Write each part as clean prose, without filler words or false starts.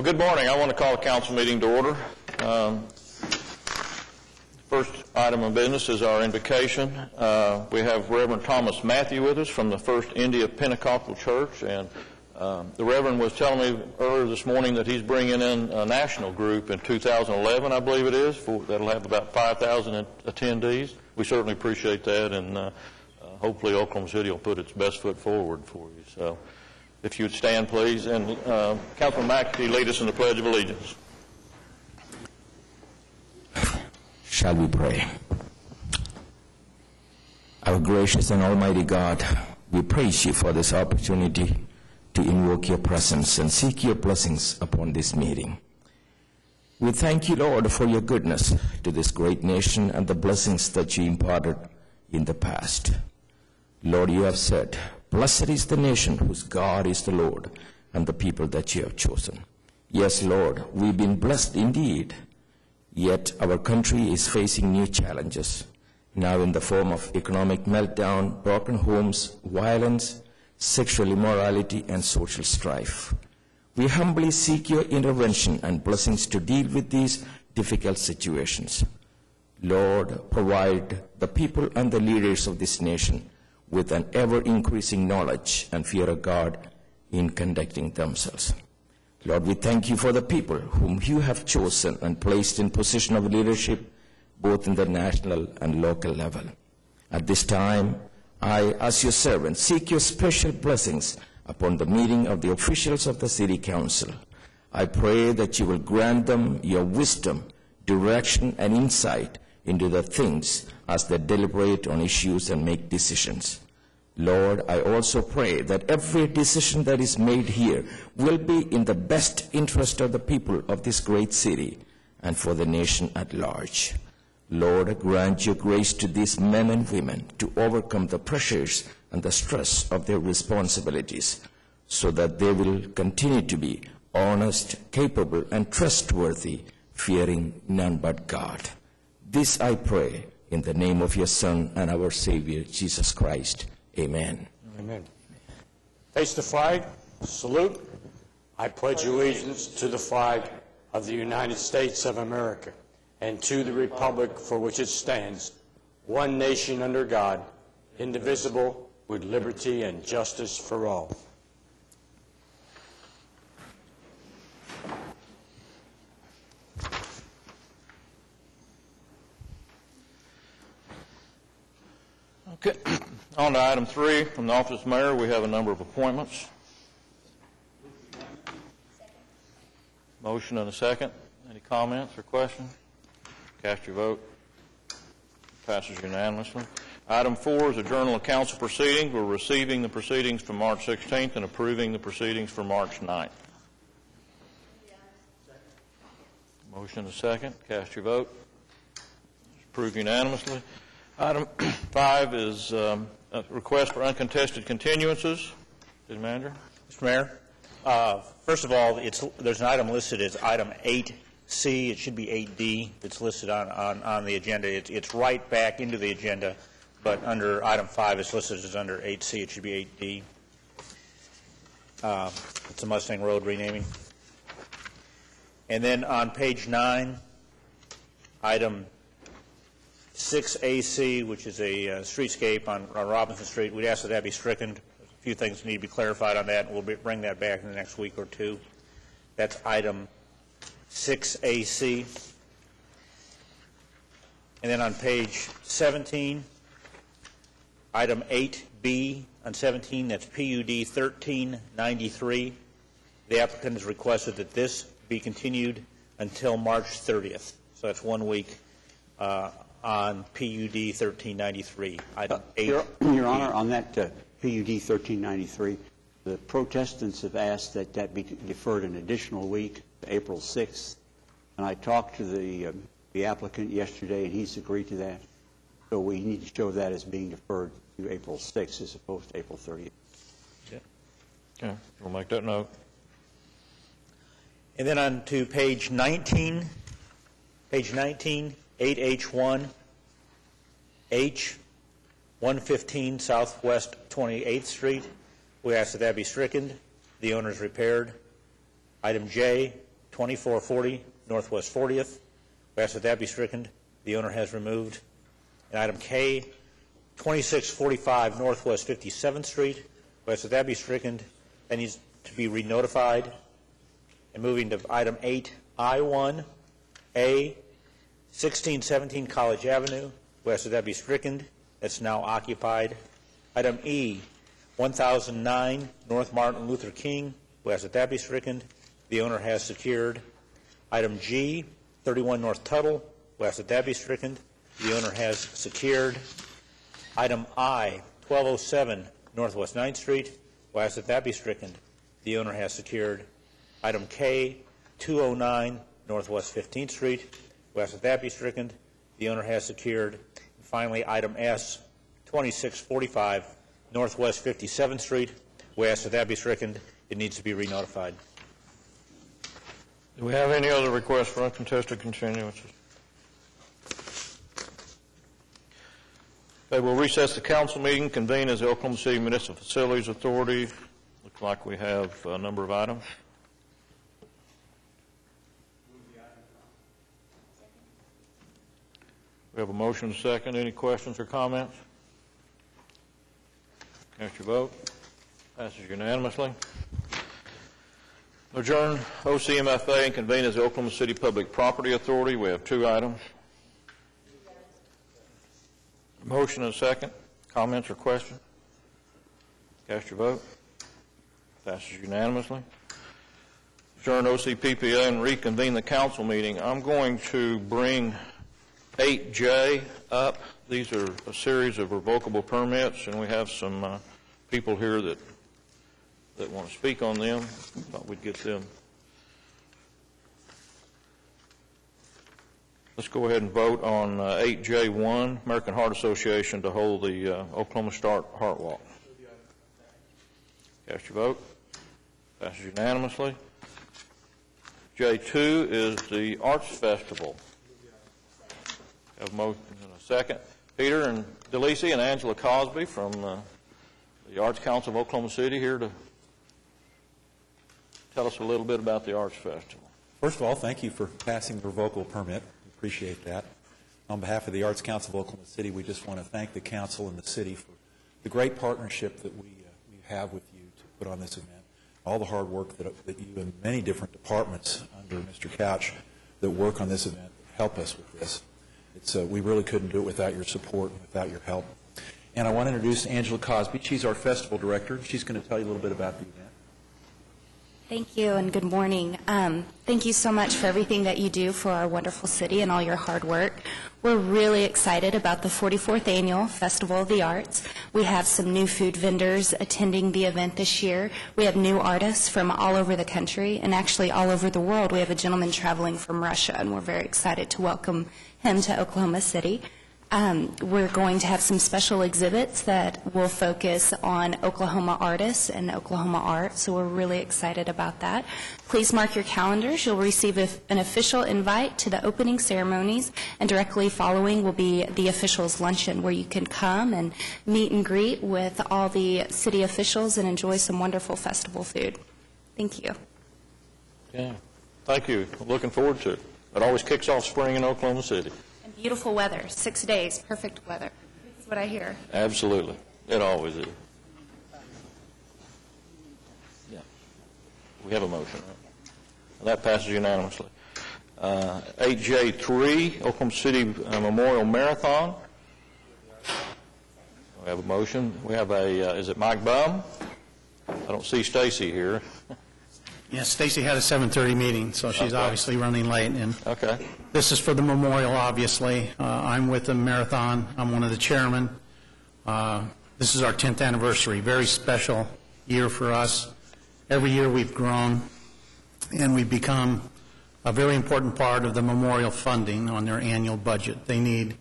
Well, good morning. I want to call a council meeting to order. First item of business is our invocation. We have Reverend Thomas Matthew with us from the First India Pentecostal Church, and the Reverend was telling me earlier this morning that he's bringing in a national group in 2011, I believe it is, that'll have about 5,000 attendees. We certainly appreciate that, and hopefully Oklahoma City will put its best foot forward for you. So, if you would stand, please. And Councilman McAfee, lead us in the Pledge of Allegiance. Shall we pray? Our gracious and almighty God, we praise you for this opportunity to invoke your presence and seek your blessings upon this meeting. We thank you, Lord, for your goodness to this great nation and the blessings that you imparted in the past. Lord, you have said, blessed is the nation whose God is the Lord, and the people that you have chosen. Yes, Lord, we've been blessed indeed, yet our country is facing new challenges, now in the form of economic meltdown, broken homes, violence, sexual immorality, and social strife. We humbly seek your intervention and blessings to deal with these difficult situations. Lord, provide the people and the leaders of this nation with an ever-increasing knowledge and fear of God in conducting themselves. Lord, we thank you for the people whom you have chosen and placed in position of leadership, both in the national and local level. At this time, I, as your servant, seek your special blessings upon the meeting of the officials of the City Council. I pray that you will grant them your wisdom, direction, and insight into the things as they deliberate on issues and make decisions. Lord, I also pray that every decision that is made here will be in the best interest of the people of this great city and for the nation at large. Lord, grant your grace to these men and women to overcome the pressures and the stress of their responsibilities so that they will continue to be honest, capable, and trustworthy, fearing none but God. This I pray in the name of your Son and our Savior, Jesus Christ. Amen. Amen. Face the flag. Salute. I pledge allegiance to the flag of the United States of America and to the republic for which it stands, one nation under God, indivisible, with liberty and justice for all. Okay. On to item 3, from the Office of Mayor, we have a number of appointments. Motion and a second. Any comments or questions? Cast your vote. Passes unanimously. Item 4 is a Journal of Council proceedings. We're receiving the proceedings from March 16th and approving the proceedings for March 9th. Motion and a second. Cast your vote. Approved unanimously. Item 5 is a request for uncontested continuances. City Manager. Mr. Mayor, first of all, there's an item listed as item 8C. It should be 8D. It's listed on the agenda. It's right back into the agenda, but under item 5, it's listed as under 8C. It should be 8D. It's a Mustang Road renaming. And then on page 9, item 6AC, which is a streetscape on Robinson Street. We'd ask that that be stricken. A few things need to be clarified on that, and we'll bring that back in the next week or two. That's item 6AC. And then on page 17, item 8B on 17, that's PUD 1393. The applicant has requested that this be continued until March 30th. So that's 1 week on PUD 1393. Item 8. Your Honor, on that PUD 1393, the protestants have asked that that be deferred an additional week to April 6th. And I talked to the applicant yesterday, and he's agreed to that. So we need to show that as being deferred to April 6th as opposed to April 30th. Okay, we'll make that note. And then on to page 19, 8H1, H, 115 Southwest 28th Street. We ask that that be stricken. The owner is repaired. Item J, 2440 Northwest 40th. We ask that that be stricken. The owner has removed. And item K, 2645 Northwest 57th Street. We ask that that be stricken. That needs to be re-notified. And moving to item 8I1, A, 1617 College Avenue. We ask that that be stricken. That's now occupied. Item E, 1009 North Martin Luther King. We ask that that be stricken. The owner has secured. Item G, 31 North Tuttle. We ask that that be stricken. The owner has secured. Item I, 1207 Northwest 9th Street. We ask that that be stricken. The owner has secured. Item K, 209 Northwest 15th Street. We ask that that be stricken. The owner has secured. And finally, item S, 2645 Northwest 57th Street. We ask that that be stricken. It needs to be re-notified. Do we have any other requests for uncontested continuances? Okay, we'll recess the council meeting, convene as the Oklahoma City Municipal Facilities Authority. Looks like we have a number of items. We have a motion and a second. Any questions or comments? Cast your vote. Passes unanimously. Adjourn OCMFA and convene as the Oklahoma City Public Property Authority. We have 2 items. Motion and a second. Comments or questions? Cast your vote. Passes unanimously. Adjourn OCPPA and reconvene the council meeting. I'm going to bring 8J up. These are a series of revocable permits, and we have some people here that want to speak on them. Thought we'd get them. Let's go ahead and vote on 8J1, American Heart Association, to hold the Oklahoma Start Heart Walk. Cast your vote. Passes unanimously. J2 is the Arts Festival. Have a motion and a second. Peter and DeLisi and Angela Cosby from the Arts Council of Oklahoma City here to tell us a little bit about the Arts Festival. First of all, thank you for passing the revocable permit. We appreciate that. On behalf of the Arts Council of Oklahoma City, we just want to thank the council and the city for the great partnership that we have with you to put on this event. All the hard work that you and many different departments under Mr. Couch that work on this event help us with this. We really couldn't do it without your support and without your help. And I want to introduce Angela Cosby. She's our festival director. She's going to tell you a little bit about the event. Thank you and good morning. Thank you so much for everything that you do for our wonderful city and all your hard work. We're really excited about the 44th Annual Festival of the Arts. We have some new food vendors attending the event this year. We have new artists from all over the country and actually all over the world. We have a gentleman traveling from Russia, and we're very excited to welcome him to Oklahoma City. We're going to have some special exhibits that will focus on Oklahoma artists and Oklahoma art, so we're really excited about that. Please mark your calendars. You'll receive an official invite to the opening ceremonies, and directly following will be the officials' luncheon, where you can come and meet and greet with all the city officials and enjoy some wonderful festival food. Thank you. Yeah. Thank you. Looking forward to it. It always kicks off spring in Oklahoma City. Beautiful weather, 6 days, perfect weather. That's what I hear. Absolutely. It always is. Yeah. We have a motion, right? That passes unanimously. 8J3, Oklahoma City Memorial Marathon. We have a motion. We have a, is it Mike Bum? I don't see Stacy here. Yes, Stacy had a 7:30 meeting, so she's obviously running late. And Okay. this is for the memorial, obviously. I'm with the marathon. I'm one of the chairmen. This is our 10th anniversary, very special year for us. Every year we've grown, and we've become a very important part of the memorial funding on their annual budget. They need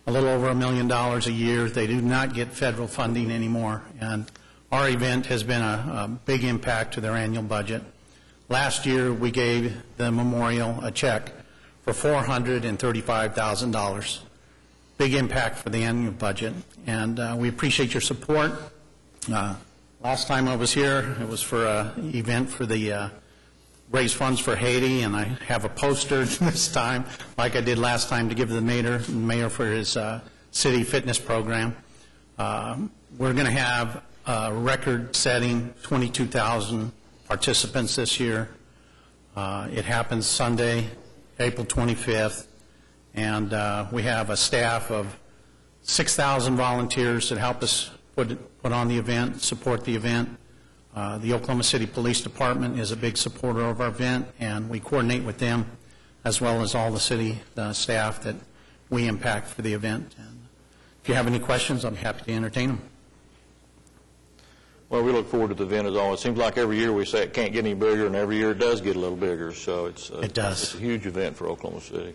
a little over $1 million a year. They do not get federal funding anymore, and our event has been a big impact to their annual budget. Last year, we gave the memorial a check for $435,000. Big impact for the annual budget, and we appreciate your support. Last time I was here, it was for an event for the raise funds for Haiti, and I have a poster this time, like I did last time, to give the mayor for his city fitness program. We're going to have a record-setting 22,000 participants this year. It happens Sunday, April 25th, and we have a staff of 6,000 volunteers that help us put on the event, support the event. The Oklahoma City Police Department is a big supporter of our event, and we coordinate with them as well as all the city staff that we impact for the event. And if you have any questions, I'm happy to entertain them. Well, we look forward to the event as always. It seems like every year we say it can't get any bigger, and every year it does get a little bigger. So it does. It's a huge event for Oklahoma City.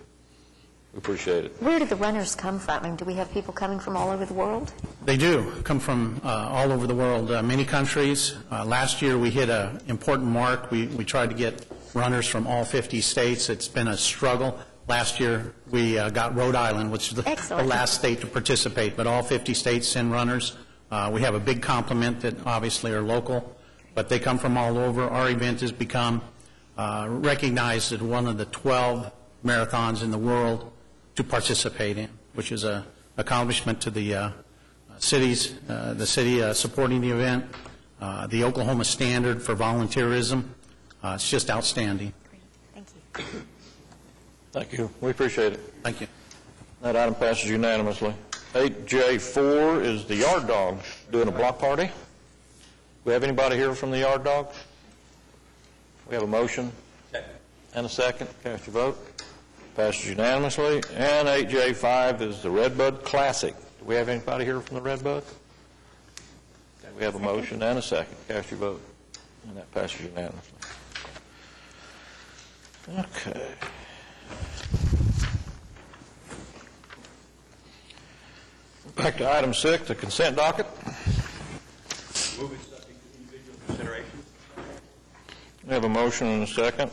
We appreciate it. Where do the runners come from? I mean, do we have people coming from all over the world? They do come from all over the world, many countries. Last year we hit an important mark. We tried to get runners from all 50 states. It's been a struggle. Last year we got Rhode Island, which is the last state to participate, but all 50 states send runners. We have a big complement that obviously are local, but they come from all over. Our event has become recognized as one of the 12 marathons in the world to participate in, which is an accomplishment to the city supporting the event, the Oklahoma standard for volunteerism. It's just outstanding. Thank you. Thank you. We appreciate it. Thank you. That item passes unanimously. 8J4 is the Yard Dogs doing a block party. Do we have anybody here from the Yard Dogs? We have a motion and a second. Cast your vote. Passes unanimously. And 8J5 is the Redbud Classic. Do we have anybody here from the Redbud? We have a motion and a second. Cast your vote. And that passes unanimously. Okay. Back to item 6, the consent docket. Move it subject to individual consideration. We have a motion and a second.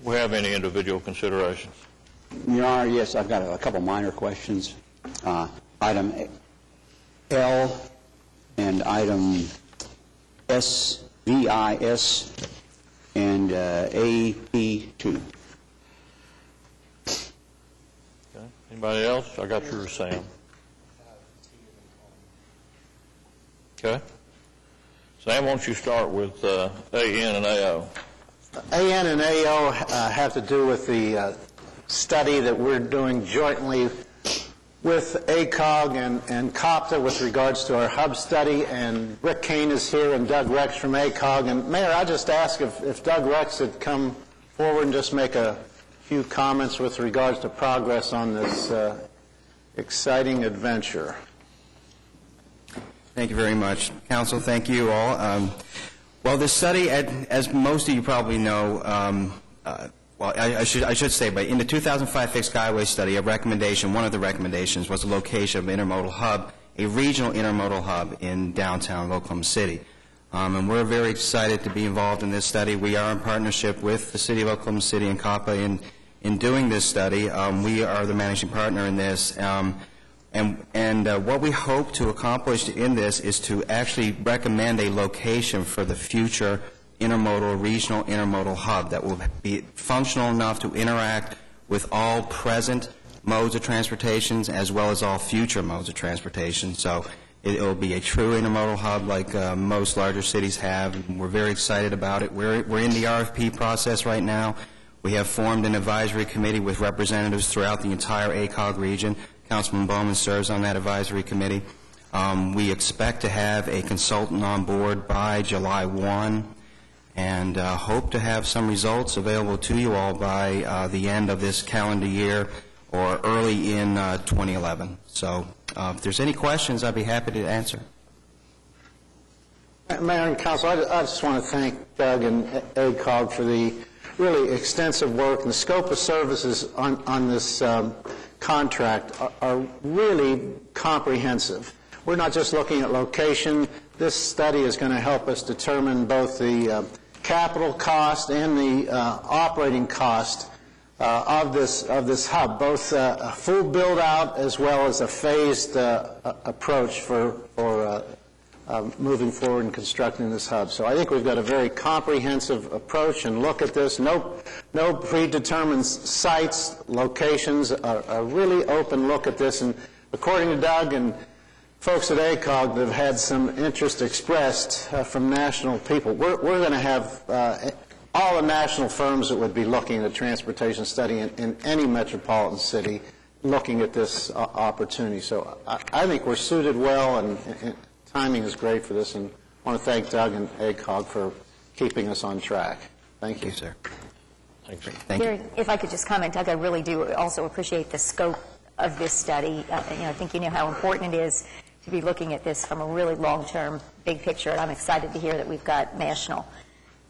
Do we have any individual considerations? Your Honor, yes, I've got a couple minor questions. Item L and item S, VIS, and AP2. Okay. Anybody else? I got yours, Sam. Okay. Sam, why don't you start with AN and AO? AN and AO have to do with the study that we're doing jointly with ACOG and COPTA with regards to our hub study, and Rick Kane is here and Doug Rex from ACOG. And Mayor, I just ask if Doug Rex would come forward and just make a few comments with regards to progress on this exciting adventure. Thank you very much. Council, thank you all. Well, this study, as most of you probably know, I should say, but in the 2005 Fixed Skyway study, one of the recommendations was the location of an intermodal hub, a regional intermodal hub in downtown Oklahoma City. And we're very excited to be involved in this study. We are in partnership with the City of Oklahoma City and COPA in doing this study. We are the managing partner in this. And what we hope to accomplish in this is to actually recommend a location for the future regional intermodal hub that will be functional enough to interact with all present modes of transportation as well as all future modes of transportation. So it will be a true intermodal hub like most larger cities have, and we're very excited about it. We're in the RFP process right now. We have formed an advisory committee with representatives throughout the entire ACOG region. Councilman Bowman serves on that advisory committee. We expect to have a consultant on board by July 1 and hope to have some results available to you all by the end of this calendar year or early in 2011. So if there's any questions, I'd be happy to answer. Mayor and Council, I just want to thank Doug and ACOG for the really extensive work, and the scope of services on this contract are really comprehensive. We're not just looking at location. This study is going to help us determine both the capital cost and the operating cost of this hub, both a full build-out as well as a phased approach for moving forward and constructing this hub. So I think we've got a very comprehensive approach and look at this. No predetermined sites, locations, a really open look at this. And according to Doug and folks at ACOG that have had some interest expressed from national people, we're going to have all the national firms that would be looking at a transportation study in any metropolitan city looking at this opportunity. So I think we're suited well, and timing is great for this, and I want to thank Doug and ACOG for keeping us on track. Thank you, sir. Thanks. Thank you. Gary, if I could just comment, Doug, I really do also appreciate the scope of this study. I think you know how important it is to be looking at this from a really long-term, big picture, and I'm excited to hear that we've got national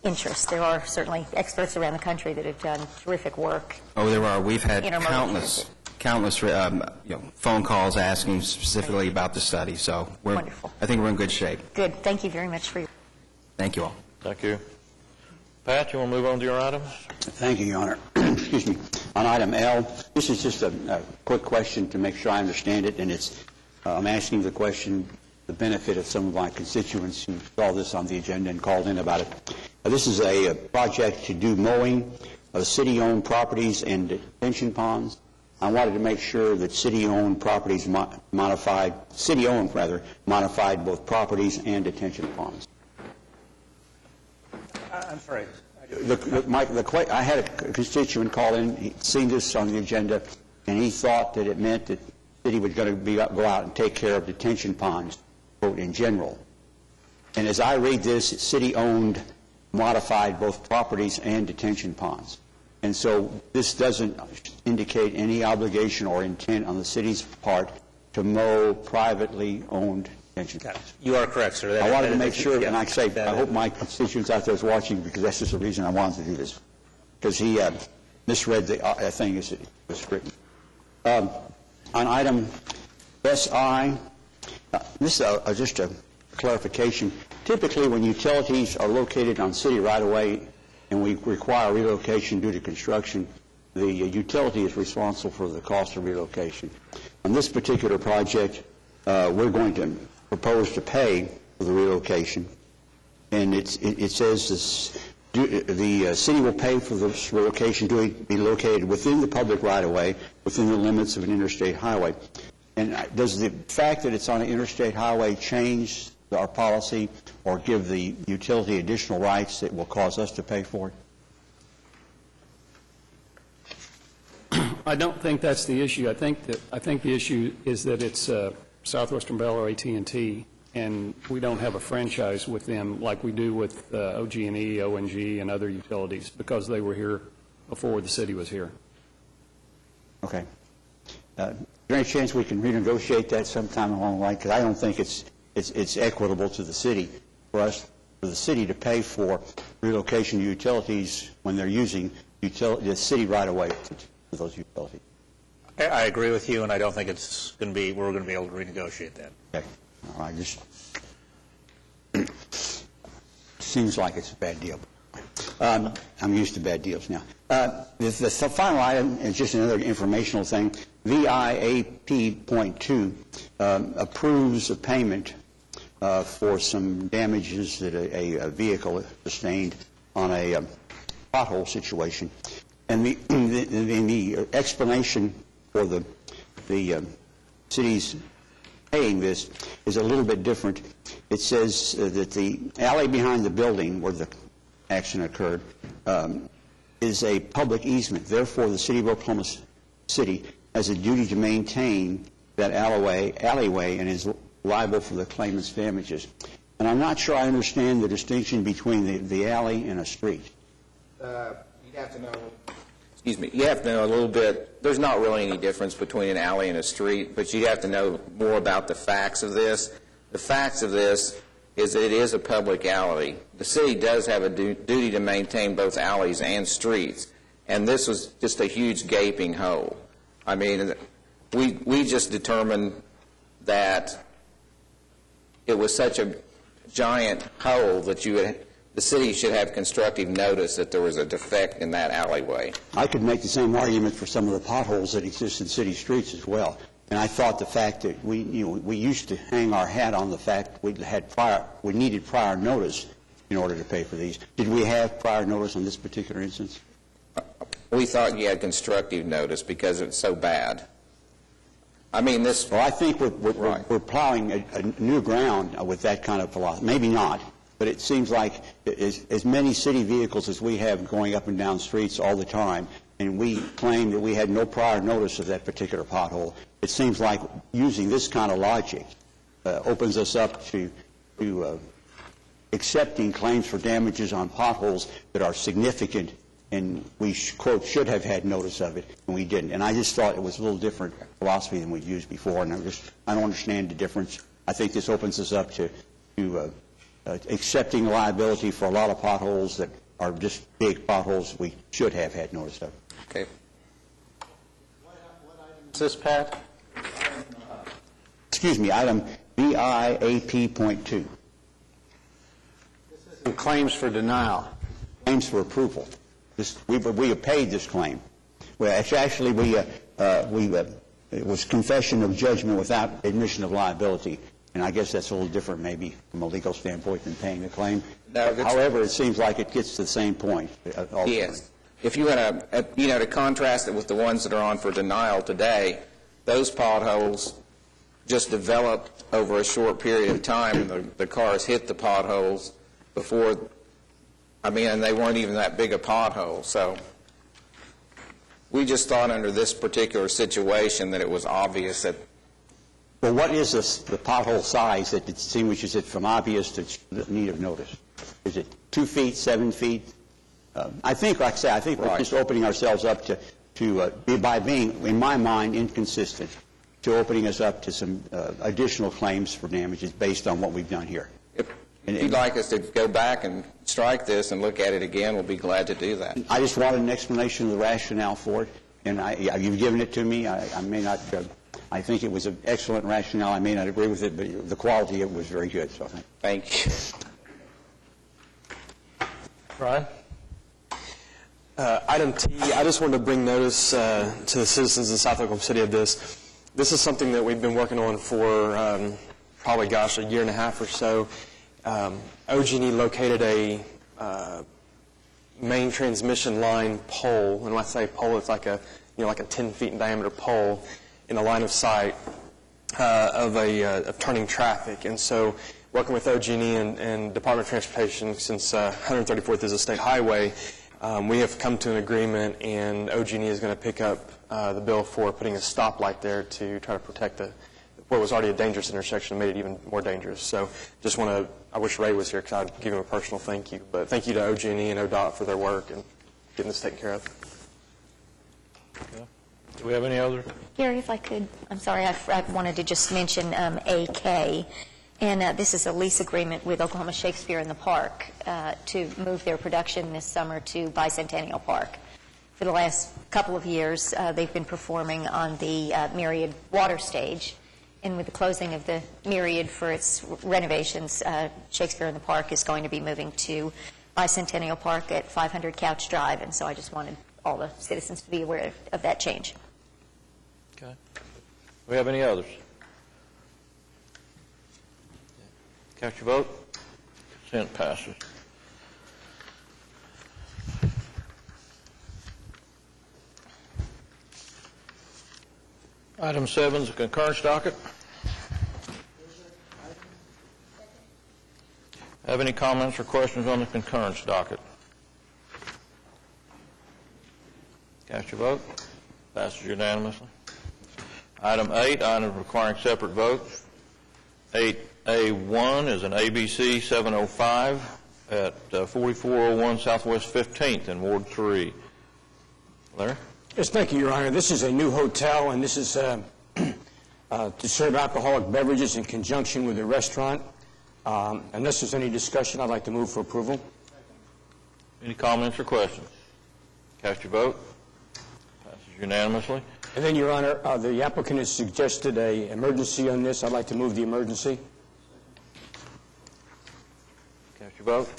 interest. There are certainly experts around the country that have done terrific work. Oh, there are. We've had Intermodal countless phone calls asking specifically about the study. So I think we're in good shape. Good. Thank you very much for your... Thank you all. Thank you. Pat, you want to move on to your items? Thank you, Your Honor. Excuse me. On item L, this is just a quick question to make sure I understand it, and it's I'm asking the question the benefit of some of my constituents who saw this on the agenda and called in about it. This is a project to do mowing of city-owned properties and detention ponds. I wanted to make sure that city-owned properties modified both properties and detention ponds. I'm sorry. I had a constituent call in. He'd seen this on the agenda, and he thought that it meant that the city was going to go out and take care of detention ponds, quote, in general. And as I read this, city-owned modified both properties and detention ponds. And so this doesn't indicate any obligation or intent on the city's part to mow privately owned detention ponds. You are correct, sir. I wanted to make sure, and I hope my constituents out there is watching, because that's just the reason I wanted to do this, because he misread the thing as it was written. On item SI, this is just a clarification. Typically, when utilities are located on city right-of-way and we require relocation due to construction, the utility is responsible for the cost of relocation. On this particular project, we're going to propose to pay for the relocation, and it says the city will pay for this relocation to be located within the public right-of-way, within the limits of an interstate highway. And does the fact that it's on an interstate highway change our policy or give the utility additional rights that will cause us to pay for it? I don't think that's the issue. I think the issue is that it's Southwestern Bell or AT&T, and we don't have a franchise with them like we do with OG&E, ONG, and other utilities because they were here before the city was here. Okay. Is there any chance we can renegotiate that sometime along the line? Because I don't think it's equitable to the city for the city to pay for relocation of utilities when they're using the city right away for those utilities. I agree with you, and I don't think it's going to be. We're going to be able to renegotiate that. Okay. All right. Just seems like it's a bad deal. I'm used to bad deals now. The final item is just another informational thing. VIAP.2 approves a payment for some damages that a vehicle sustained on a pothole situation. And the explanation for the city's paying this is a little bit different. It says that the alley behind the building where the accident occurred is a public easement. Therefore, the city of Oklahoma City has a duty to maintain that alleyway and is liable for the claimant's damages. And I'm not sure I understand the distinction between the alley and a street. You'd have to know. Excuse me. You have to know a little bit. There's not really any difference between an alley and a street, but you have to know more about the facts of this. The facts of this is that it is a public alley. The city does have a duty to maintain both alleys and streets, and this was just a huge gaping hole. I mean, we just determined that it was such a giant hole that the city should have constructive notice that there was a defect in that alleyway. I could make the same argument for some of the potholes that exist in city streets as well. And I thought the fact that we used to hang our hat on the fact we needed prior notice in order to pay for these. Did we have prior notice on this particular instance? We thought you had constructive notice because it's so bad. I mean, this... Well, I think we're plowing a new ground with that kind of philosophy. Maybe not, but it seems like as many city vehicles as we have going up and down streets all the time, and we claim that we had no prior notice of that particular pothole, it seems like using this kind of logic opens us up to accepting claims for damages on potholes that are significant, and we, quote, should have had notice of it, and we didn't. And I just thought it was a little different philosophy than we've used before, and I don't understand the difference. I think this opens us up to accepting liability for a lot of potholes that are just big potholes we should have had notice of. Okay. What item is this, Pat? Excuse me, item BIAP.2. Claims for denial. Claims for approval. We have paid this claim. Well, actually, it was confession of judgment without admission of liability, and I guess that's a little different maybe from a legal standpoint than paying the claim. No, however, it seems like it gets to the same point. Yes. If you had to contrast it with the ones that are on for denial today, those potholes just developed over a short period of time, and the cars hit the potholes before, and they weren't even that big a pothole. So we just thought under this particular situation that it was obvious that... Well, what is the pothole size that distinguishes it from obvious to need of notice? Is it 2 feet, 7 feet? I think, like I say, we're just opening ourselves up by being, in my mind, inconsistent, to opening us up to some additional claims for damages based on what we've done here. If you'd like us to go back and strike this and look at it again, we'll be glad to do that. I just wanted an explanation of the rationale for it, and you've given it to me. I may not... I think it was an excellent rationale. I may not agree with it, but the quality of it was very good. So thank you. Brian? Item T, I just wanted to bring notice to the citizens in South Oklahoma City of this. This is something that we've been working on for probably, a year and a half or so. OG&E located a main transmission line pole, and when I say pole, it's like a 10 feet in diameter pole in a line of sight of turning traffic. And so, working with OG&E and Department of Transportation, since 134th is a state highway, we have come to an agreement, and OG&E is going to pick up the bill for putting a stoplight there to try to protect what was already a dangerous intersection and made it even more dangerous. So just I wish Ray was here because I'd give him a personal thank you. But thank you to OG&E and ODOT for their work and getting this taken care of. Okay. Do we have any other? Gary, if I could, I'm sorry, I wanted to just mention AK. And this is a lease agreement with Oklahoma Shakespeare in the Park to move their production this summer to Bicentennial Park. For the last couple of years, they've been performing on the Myriad water stage. And with the closing of the Myriad for its renovations, Shakespeare in the Park is going to be moving to Bicentennial Park at 500 Couch Drive. And so I just wanted all the citizens to be aware of that change. Okay. Do we have any others? Cast your vote. Consent passes. Item 7 is a concurrence docket. Have any comments or questions on the concurrence docket? Cast your vote. Passes unanimously. Item 8, item requiring separate votes. 8A1 is an ABC 705 at 4401 Southwest 15th in Ward 3. Larry? Yes, thank you, Your Honor. This is a new hotel, and this is to serve alcoholic beverages in conjunction with a restaurant. Unless there's any discussion, I'd like to move for approval. Any comments or questions? Cast your vote. Passes unanimously. And then, Your Honor, the applicant has suggested an emergency on this. I'd like to move the emergency. Cast your vote.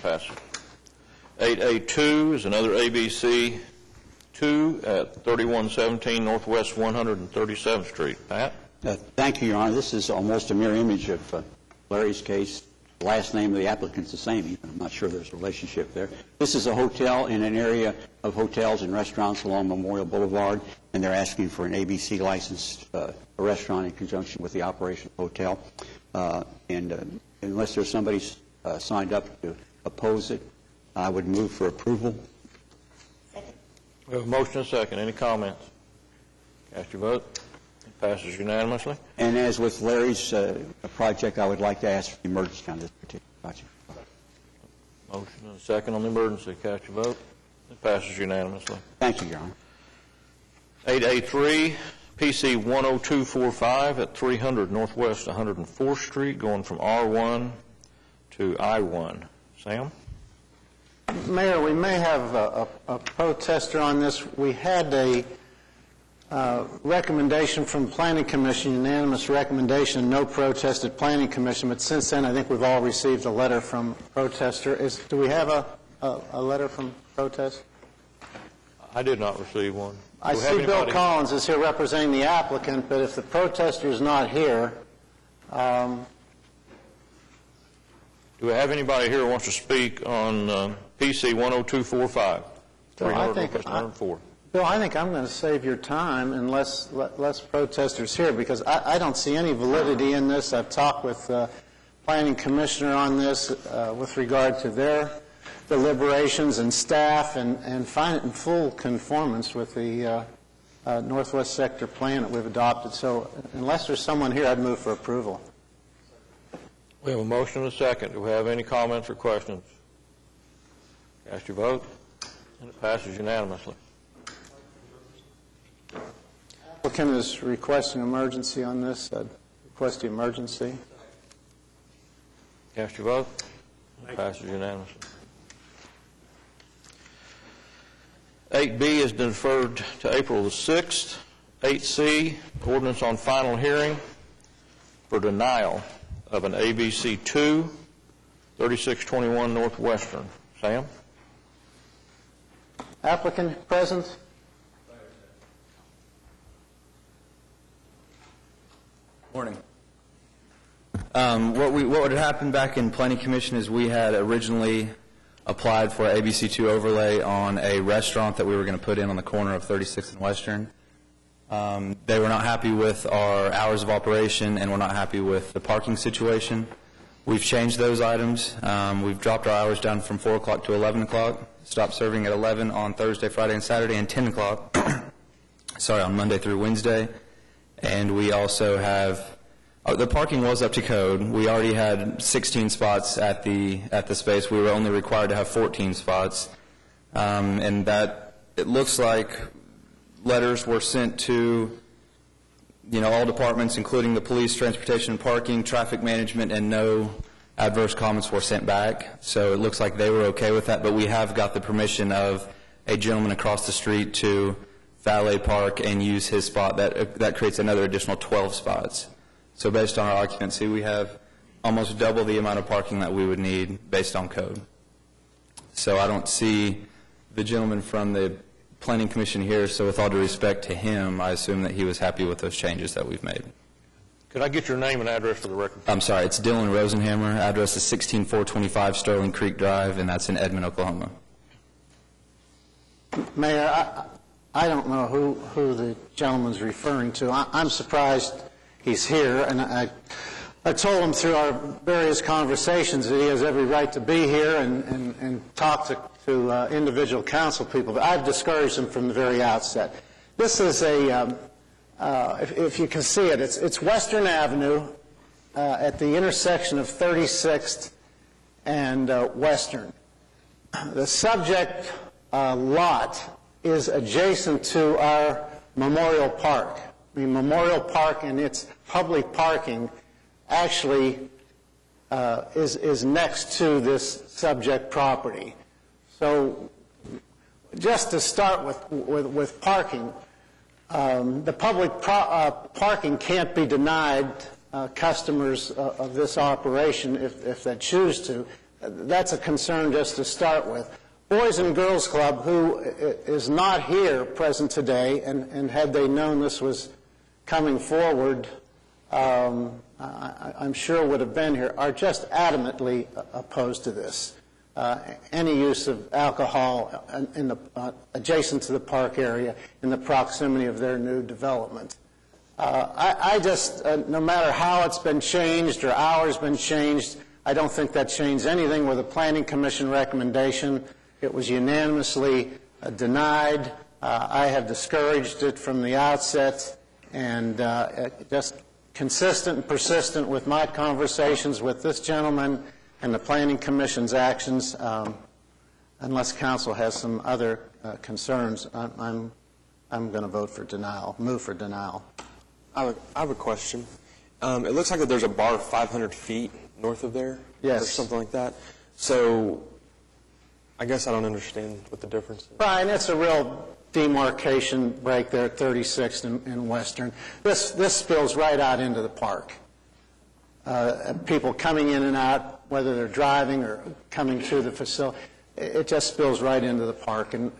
Passes. 8A2 is another ABC 2 at 3117 Northwest 137th Street. Pat? Thank you, Your Honor. This is almost a mirror image of Larry's case. The last name of the applicant's the same, even. I'm not sure there's a relationship there. This is a hotel in an area of hotels and restaurants along Memorial Boulevard, and they're asking for an ABC licensed restaurant in conjunction with the operation of the hotel. And unless there's somebody signed up to oppose it, I would move for approval. We have a motion and a second. Any comments? Cast your vote. It passes unanimously. And as with Larry's project, I would like to ask for the emergency on this particular project. Motion and a second on the emergency. Cast your vote. It passes unanimously. Thank you, Your Honor. 8A3, PC 10245 at 300 Northwest 104th Street, going from R1 to I1. Sam? Mayor, we may have a protester on this. We had a recommendation from Planning Commission, unanimous recommendation, no protest at Planning Commission, but since then I think we've all received a letter from protester. Do we have a letter from protest? I did not receive one. I see Bill Collins is here representing the applicant, but if the protester is not here, do we have anybody here who wants to speak on PC 10245? Bill, I think I'm going to save your time unless less protesters here, because I don't see any validity in this. I've talked with Planning Commissioner on this with regard to their deliberations and staff, and find it in full conformance with the Northwest Sector Plan that we've adopted. So unless there's someone here, I'd move for approval. We have a motion and a second. Do we have any comments or questions? Cast your vote, and it passes unanimously. Applicant is requesting emergency on this. Request the emergency. Cast your vote. It passes unanimously. 8B is deferred to April the 6th. 8C, ordinance on final hearing for denial of an ABC 2, 3621 Northwestern. Sam? Applicant present. Morning. What would have happened back in Planning Commission is we had originally applied for an ABC2 overlay on a restaurant that we were going to put in on the corner of 36th and Western. They were not happy with our hours of operation and were not happy with the parking situation. We've changed those items. We've dropped our hours down from 4 o'clock to 11 o'clock, stopped serving at 11 on Thursday, Friday, and Saturday, and 10 o'clock on Monday through Wednesday. And we also have, the parking was up to code. We already had 16 spots at the space. We were only required to have 14 spots. And that, it looks like letters were sent to, all departments, including the police, transportation and parking, traffic management, and no adverse comments were sent back. So it looks like they were okay with that, but we have got the permission of a gentleman across the street to valet park and use his spot. That creates another additional 12 spots. So based on our occupancy, we have almost double the amount of parking that we would need based on code. So I don't see the gentleman from the Planning Commission here, so with all due respect to him, I assume that he was happy with those changes that we've made. Could I get your name and address for the record? I'm sorry, it's Dylan Rosenhammer. Address is 16425 Sterling Creek Drive, and that's in Edmond, Oklahoma. Mayor, I don't know who the gentleman's referring to. I'm surprised he's here, and I told him through our various conversations that he has every right to be here and talk to individual council people, but I've discouraged him from the very outset. This is if you can see it, it's Western Avenue at the intersection of 36th and Western. The subject lot is adjacent to our Memorial Park. The Memorial Park and its public parking actually is next to this subject property. So just to start with parking, the public parking can't be denied customers of this operation if they choose to. That's a concern just to start with. Boys and Girls Club, who is not here present today, and had they known this was coming forward, I'm sure would have been here, are just adamantly opposed to this. Any use of alcohol in the, adjacent to the park area in the proximity of their new development. I just, no matter how it's been changed or ours been changed, I don't think that changed anything with the Planning Commission recommendation. It was unanimously denied. I have discouraged it from the outset, and just consistent and persistent with my conversations with this gentleman and the Planning Commission's actions, unless Council has some other concerns, I'm going to vote for denial, move for denial. I have a question. It looks like that there's a bar 500 feet north of there, yes, or something like that. So I guess I don't understand what the difference is. Brian, it's a real demarcation break there at 36th and Western. This spills right out into the park. People coming in and out, whether they're driving or coming through the facility, it just spills right into the park. And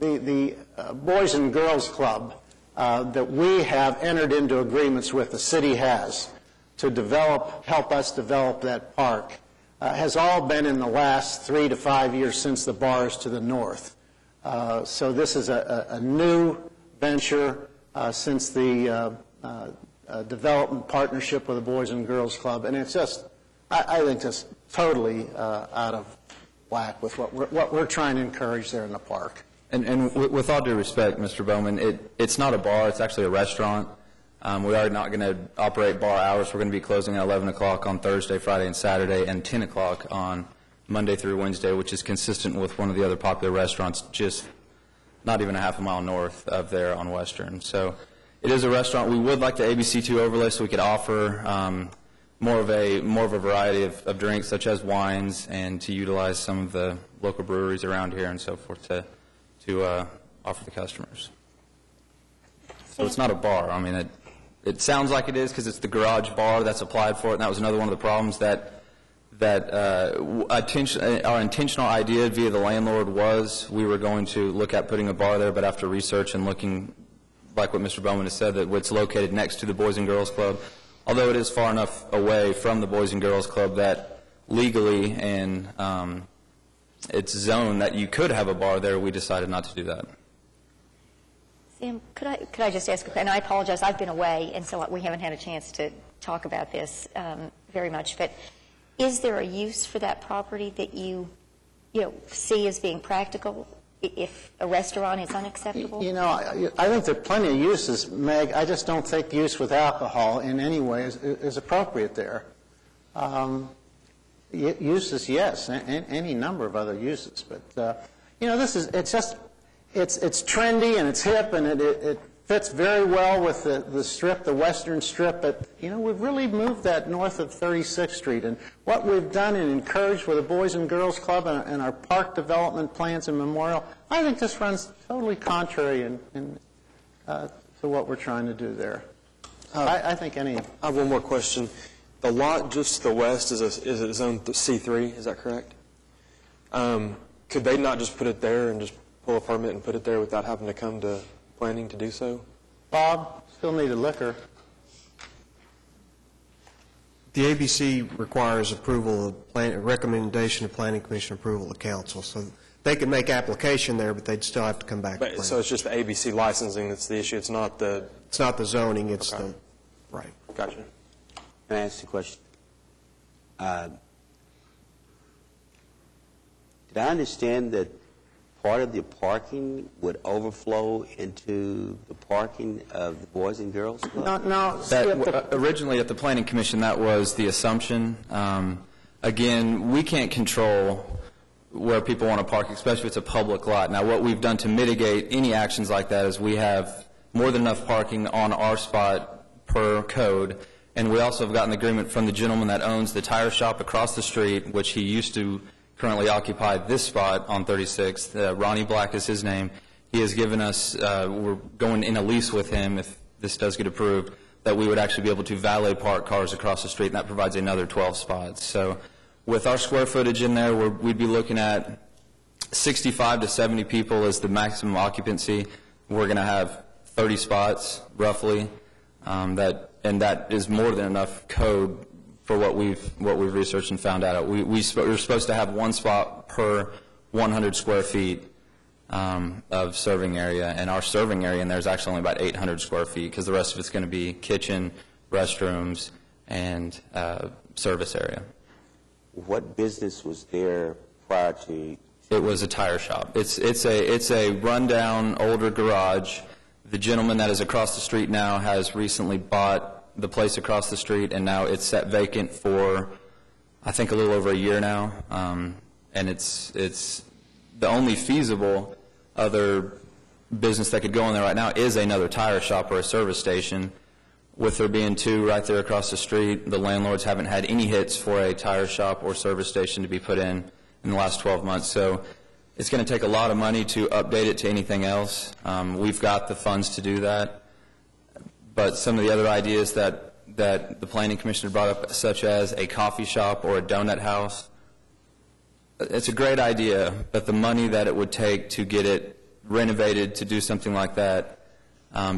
the Boys and Girls Club that we have entered into agreements with, the city has, to help us develop that park, has all been in the last 3 to 5 years since the bars to the north. So this is a new venture since the development partnership with the Boys and Girls Club, and it's just, I think, just totally out of whack with what we're trying to encourage there in the park. And with all due respect, Mr. Bowman, it's not a bar, it's actually a restaurant. We are not going to operate bar hours. We're going to be closing at 11 o'clock on Thursday, Friday, and Saturday, and 10 o'clock on Monday through Wednesday, which is consistent with one of the other popular restaurants just not even a half a mile north of there on Western. So it is a restaurant. We would like the ABC2 overlay so we could offer more of a variety of drinks, such as wines, and to utilize some of the local breweries around here and so forth to offer the customers. So it's not a bar. I mean, it sounds like it is because it's the garage bar that's applied for it, and that was another one of the problems that our intentional idea via the landlord was we were going to look at putting a bar there, but after research and looking, like what Mr. Bowman has said, that it's located next to the Boys and Girls Club, although it is far enough away from the Boys and Girls Club that legally and it's zoned that you could have a bar there, we decided not to do that. Sam, could I just ask, and I apologize, I've been away, and so we haven't had a chance to talk about this very much, but is there a use for that property that you see as being practical if a restaurant is unacceptable? I think there are plenty of uses, Meg. I just don't think use with alcohol in any way is appropriate there. Uses, yes, any number of other uses, but it's trendy and it's hip and it fits very well with the strip, the Western Strip. But we've really moved that north of 36th Street, and what we've done and encouraged with the Boys and Girls Club and our park development plans and Memorial, I think this runs totally contrary to what we're trying to do there. I think any. I have one more question. The lot just to the west is a zone C3, is that correct? Could they not just put it there and just pull a permit and put it there without having to come to planning to do so? Bob, still needed liquor. The ABC requires approval of recommendation of Planning Commission approval of council. So they can make application there, but they'd still have to come back. So it's just the ABC licensing that's the issue. It's not the zoning. It's okay. Right. Gotcha. Can I ask a question? Did I understand that part of the parking would overflow into the parking of the Boys and Girls Club? No. Originally at the Planning Commission, that was the assumption. Again, we can't control where people want to park, especially if it's a public lot. Now, what we've done to mitigate any actions like that is we have more than enough parking on our spot per code, and we also have gotten agreement from the gentleman that owns the tire shop across the street, which he used to currently occupy this spot on 36th. Ronnie Black is his name. He has given us, we're going in a lease with him, if this does get approved, that we would actually be able to valet park cars across the street, and that provides another 12 spots. So With our square footage in there, we'd be looking at 65 to 70 people as the maximum occupancy. We're going to have 30 spots, roughly, and that is more than enough code for what we've researched and found out. We're supposed to have one spot per 100 square feet of serving area, and our serving area in there is actually only about 800 square feet because the rest of it's going to be kitchen, restrooms, and service area. What business was there prior to? It was a tire shop. It's a rundown older garage. The gentleman that is across the street now has recently bought the place across the street, and now it's set vacant for, I think, a little over a year now. And it's the only feasible other business that could go in there right now is another tire shop or a service station. With there being two right there across the street, the landlords haven't had any hits for a tire shop or service station to be put in the last 12 months. So it's going to take a lot of money to update it to anything else. We've got the funds to do that. But some of the other ideas that the Planning Commission brought up, such as a coffee shop or a donut house, it's a great idea, but the money that it would take to get it renovated to do something like that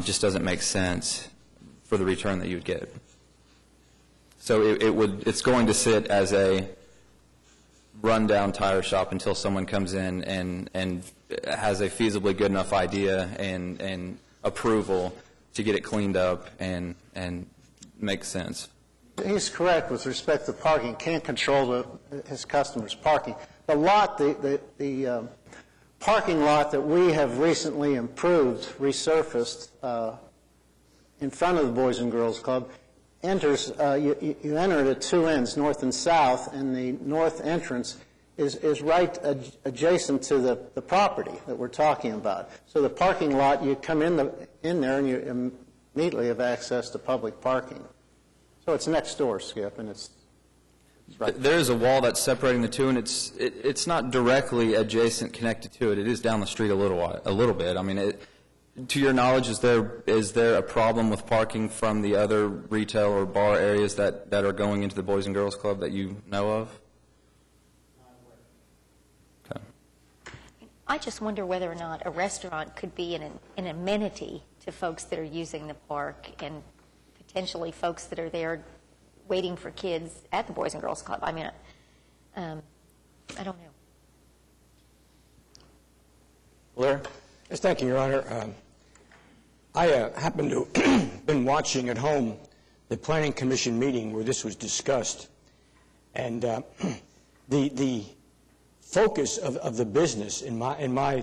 just doesn't make sense for the return that you would get. So it's going to sit as a rundown tire shop until someone comes in and has a feasibly good enough idea and approval to get it cleaned up and make sense. He's correct with respect to parking. Can't control his customers' parking. The lot, the parking lot that we have recently improved, resurfaced in front of the Boys and Girls Club, enters. You enter it at two ends, north and south, and the north entrance is right adjacent to the property that we're talking about. So the parking lot, you come in there and you immediately have access to public parking. So it's next door, Skip, and it's right. There is a wall that's separating the two, and it's not directly adjacent, connected to it. It is down the street a little bit. I mean, to your knowledge, is there a problem with parking from the other retail or bar areas that are going into the Boys and Girls Club that you know of? Okay. I just wonder whether or not a restaurant could be an amenity to folks that are using the park and potentially folks that are there waiting for kids at the Boys and Girls Club. I mean, I don't know. Larry? Yes, thank you, Your Honor. I happen to have been watching at home the Planning Commission meeting where this was discussed, and the focus of the business, in my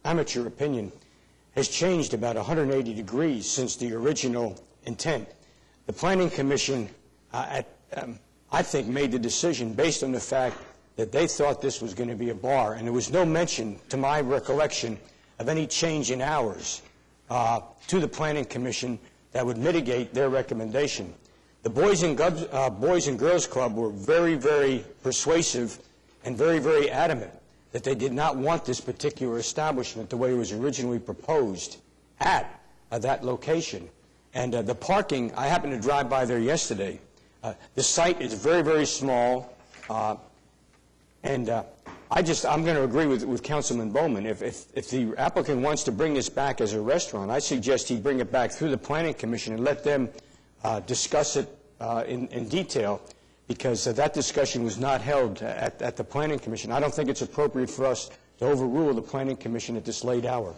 amateur opinion, has changed about 180 degrees since the original intent. The Planning Commission, I think, made the decision based on the fact that they thought this was going to be a bar, and there was no mention, to my recollection, of any change in hours to the Planning Commission that would mitigate their recommendation. The Boys and Girls Club were very, very persuasive and very, very adamant that they did not want this particular establishment the way it was originally proposed at that location. And the parking, I happened to drive by there yesterday. The site is very, very small, and I'm going to agree with Councilman Bowman. If the applicant wants to bring this back as a restaurant, I suggest he bring it back through the Planning Commission and let them discuss it in detail, because that discussion was not held at the Planning Commission. I don't think it's appropriate for us to overrule the Planning Commission at this late hour.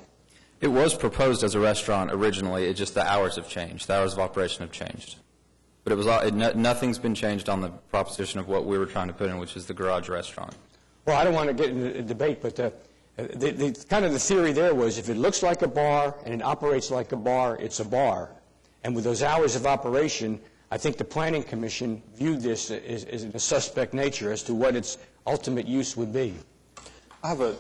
It was proposed as a restaurant originally. It's just the hours have changed. The hours of operation have changed. But nothing's been changed on the proposition of what we were trying to put in, which is the garage restaurant. Well, I don't want to get into a debate, but the kind of the theory there was if it looks like a bar and it operates like a bar, it's a bar. And with those hours of operation, I think the Planning Commission viewed this as a suspect nature as to what its ultimate use would be. But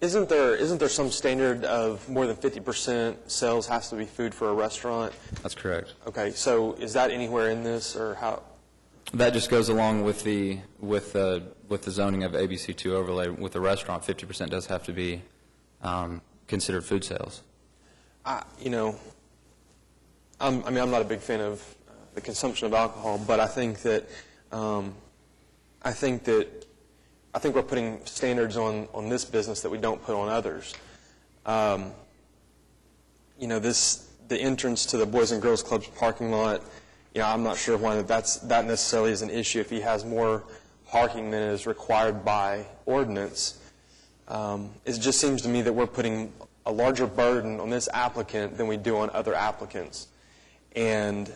isn't there some standard of more than 50% sales has to be food for a restaurant? That's correct. Okay, so is that anywhere in this, or how? That just goes along with the zoning of ABC2 overlay. With the restaurant, 50% does have to be considered food sales. I'm not a big fan of the consumption of alcohol, but I think that I think we're putting standards on this business that we don't put on others. The entrance to the Boys and Girls Club's parking lot, I'm not sure why that necessarily is an issue if he has more parking than is required by ordinance. It just seems to me that we're putting a larger burden on this applicant than we do on other applicants. And,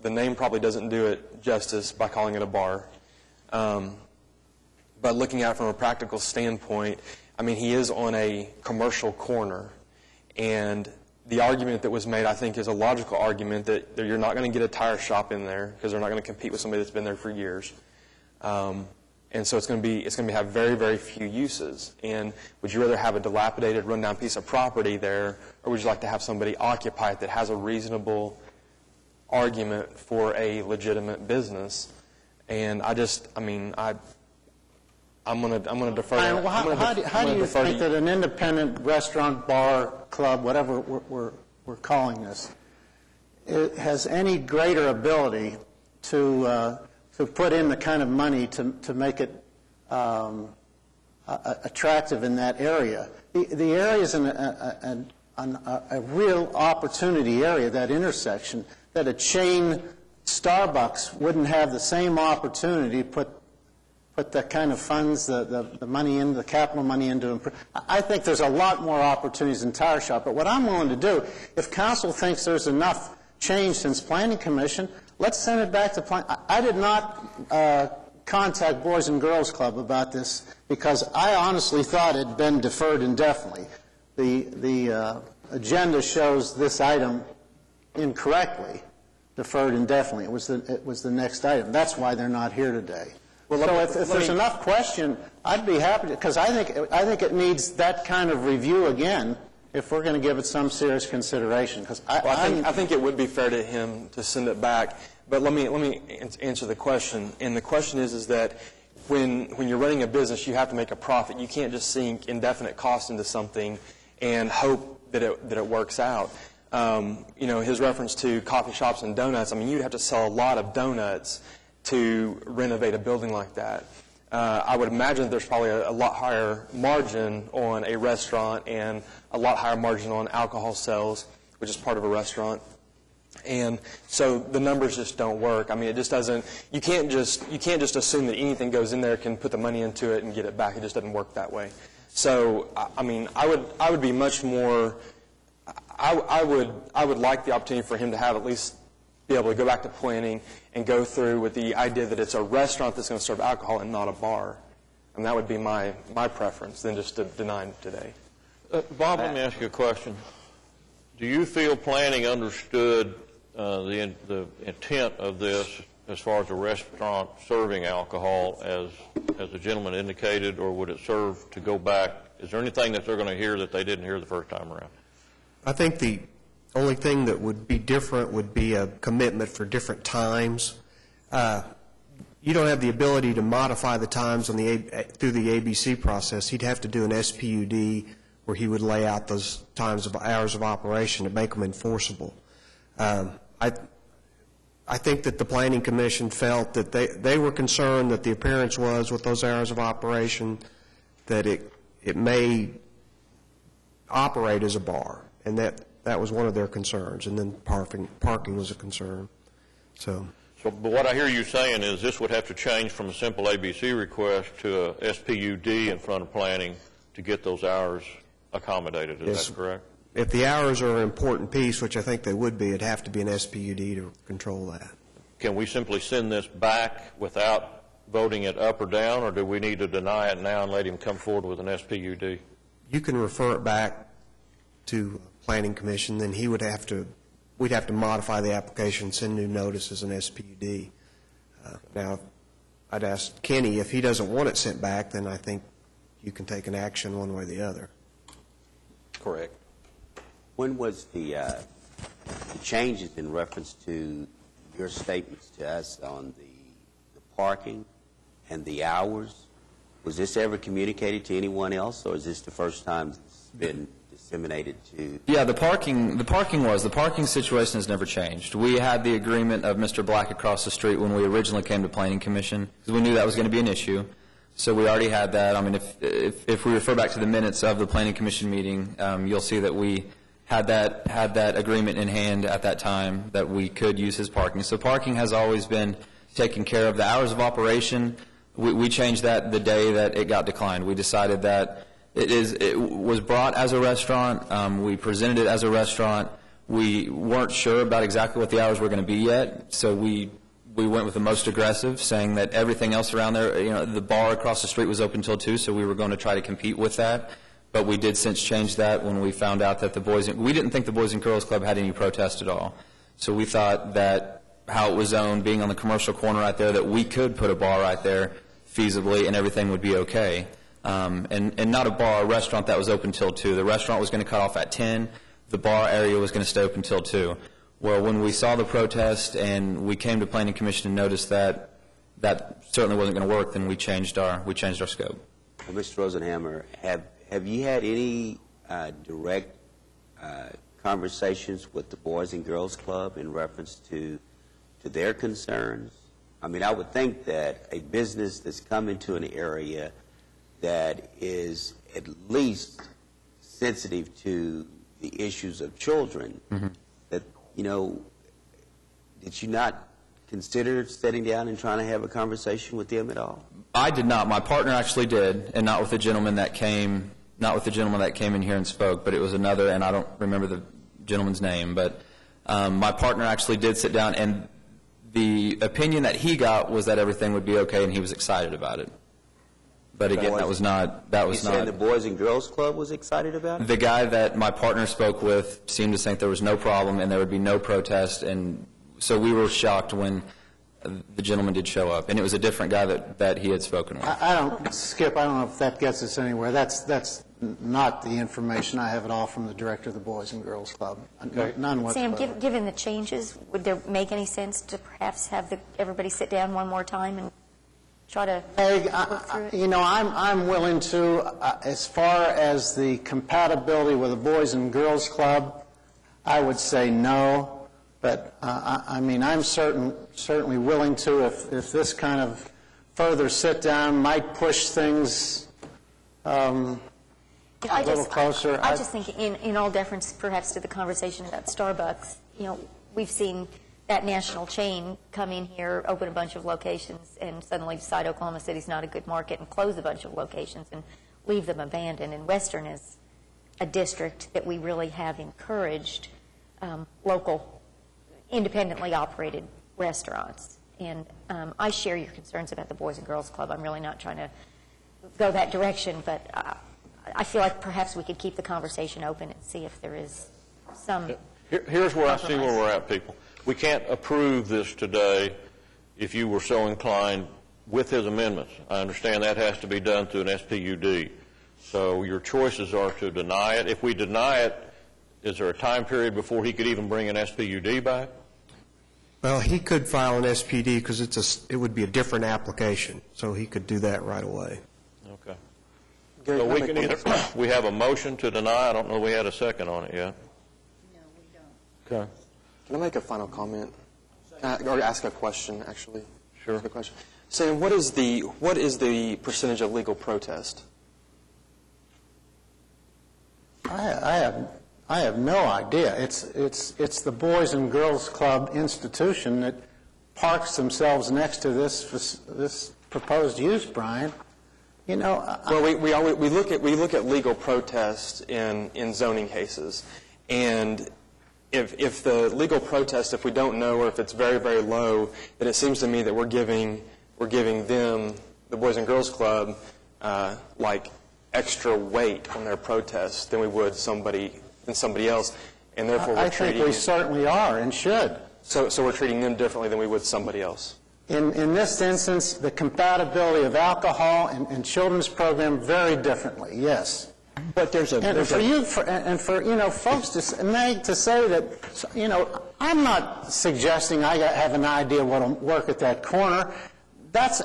the name probably doesn't do it justice by calling it a bar. But looking at it from a practical standpoint, he is on a commercial corner. And the argument that was made, I think, is a logical argument that you're not going to get a tire shop in there because they're not going to compete with somebody that's been there for years. And so it's going to have very, very few uses. And would you rather have a dilapidated, rundown piece of property there, or would you like to have somebody occupy it that has a reasonable argument for a legitimate business? And I'm going to defer. How do you think that an independent restaurant, bar, club, whatever we're calling this, it has any greater ability to put in the kind of money to make it attractive in that area? The area is a real opportunity area, that intersection, that a chain Starbucks wouldn't have the same opportunity to put the kind of funds, the money in, the capital money into. I think there's a lot more opportunities in Tire Shop. But what I'm willing to do, if council thinks there's enough change since Planning Commission, let's send it back to Planning. I did not contact Boys and Girls Club about this because I honestly thought it had been deferred indefinitely. The agenda shows this item incorrectly, deferred indefinitely. It was the next item. That's why they're not here today. Well, so if there's enough question, I'd be happy to, because I think it needs that kind of review again if we're going to give it some serious consideration. Because I think it would be fair to him to send it back. But let me answer the question. And the question is that when you're running a business, you have to make a profit. You can't just sink indefinite cost into something and hope that it works out. His reference to coffee shops and donuts, you'd have to sell a lot of donuts to renovate a building like that. I would imagine that there's probably a lot higher margin on a restaurant and a lot higher margin on alcohol sales, which is part of a restaurant. And so the numbers just don't work. It just doesn't. You can't just assume that anything goes in there can put the money into it and get it back. It just doesn't work that way. So I would be much more. I would like the opportunity for him to have at least be able to go back to planning and go through with the idea that it's a restaurant that's going to serve alcohol and not a bar. And that would be my preference than just to deny it today. Bob, let me ask you a question. Do you feel planning understood the intent of this as far as a restaurant serving alcohol as the gentleman indicated, or would it serve to go back? Is there anything that they're going to hear that they didn't hear the first time around? I think the only thing that would be different would be a commitment for different times. You don't have the ability to modify the times through the ABC process. He'd have to do an SPUD where he would lay out those hours of operation to make them enforceable. I think that the Planning Commission felt that they were concerned that the appearance was with those hours of operation that it may operate as a bar, and that was one of their concerns, and then parking was a concern. But what I hear you saying is this would have to change from a simple ABC request to a SPUD in front of planning to get those hours accommodated. Is that correct? If the hours are an important piece, which I think they would be, it'd have to be an SPUD to control that. Can we simply send this back without voting it up or down, or do we need to deny it now and let him come forward with an SPUD? You can refer it back to Planning Commission, then we'd have to modify the application, send new notice as an SPUD. Now, I'd ask Kenny, if he doesn't want it sent back, then I think you can take an action one way or the other. Correct. When was the changes in reference to your statements to us on the parking and the hours? Was this ever communicated to anyone else, or is this the first time it's been disseminated to? Yeah, the parking situation has never changed. We had the agreement of Mr. Black across the street when we originally came to Planning Commission, because we knew that was going to be an issue. So we already had that. I mean, if we refer back to the minutes of the Planning Commission meeting, you'll see that we had that agreement in hand at that time that we could use his parking. So parking has always been taken care of. The hours of operation, we changed that the day that it got declined. We decided that it was brought as a restaurant. We presented it as a restaurant. We weren't sure about exactly what the hours were going to be yet, so we went with the most aggressive, saying that everything else around there, the bar across the street was open till 2, so we were going to try to compete with that. But we did since change that when we found out that we didn't think the Boys and Girls Club had any protest at all. So we thought that how it was zoned, being on the commercial corner right there, that we could put a bar right there feasibly and everything would be okay. And not a bar, a restaurant that was open till 2. The restaurant was going to cut off at 10. The bar area was going to stay open till 2. Well, when we saw the protest and we came to Planning Commission and noticed that that certainly wasn't going to work, then we changed our scope. Well, Mr. Rosenhammer, have you had any direct conversations with the Boys and Girls Club in reference to their concerns? I mean, I would think that a business that's come into an area that is at least sensitive to the issues of children, that, did you not consider sitting down and trying to have a conversation with them at all? I did not. My partner actually did, and not with the gentleman that came in here and spoke, but it was another, and I don't remember the gentleman's name, but my partner actually did sit down, and the opinion that he got was that everything would be okay, and he was excited about it. But again, that was not. You saying the Boys and Girls Club was excited about it? The guy that my partner spoke with seemed to think there was no problem and there would be no protest, and so we were shocked when the gentleman did show up, and it was a different guy that he had spoken with. Skip, I don't know if that gets us anywhere. That's not the information I have at all from the director of the Boys and Girls Club. Okay. None whatsoever. Sam, given the changes, would there make any sense to perhaps have everybody sit down one more time and try to work through it? I'm willing to, as far as the compatibility with the Boys and Girls Club, I would say no. But, I'm certainly willing to, if this kind of further sit-down might push things a little closer. I just think, in all deference, perhaps, to the conversation about Starbucks, we've seen that national chain come in here, open a bunch of locations, and suddenly decide Oklahoma City's not a good market and close a bunch of locations and leave them abandoned. And Western is a district that we really have encouraged local, independently operated restaurants. And I share your concerns about the Boys and Girls Club. I'm really not trying to go that direction, but I feel like perhaps we could keep the conversation open and see if there is some Here's where compromise. I see where we're at, people. We can't approve this today if you were so inclined with his amendments. I understand that has to be done through an SPUD. So your choices are to deny it. If we deny it, is there a time period before he could even bring an SPUD back? Well, he could file an SPD because it would be a different application, so he could do that right away. Okay. Gary, So can I we make can one either, comment? we have a motion to deny. I don't know if we had a second on it yet. No, we don't. Okay. Can I make a final comment? Or ask a question, actually? Sure. Ask a question. Sam, what is the percentage of legal protest? I have no idea. It's the Boys and Girls Club institution that parks themselves next to this proposed use, Brian. Well, we look at legal protest in zoning cases, and if the legal protest, if we don't know, or if it's very, very low, then it seems to me that we're giving them, the Boys and Girls Club, like extra weight on their protest than we would somebody else, and therefore we're treating. I think we certainly are and should. So we're treating them differently than we would somebody else. In this instance, the compatibility of alcohol and children's program very differently. Yes. But for folks to say that, I'm not suggesting I have an idea what'll work at that corner. That's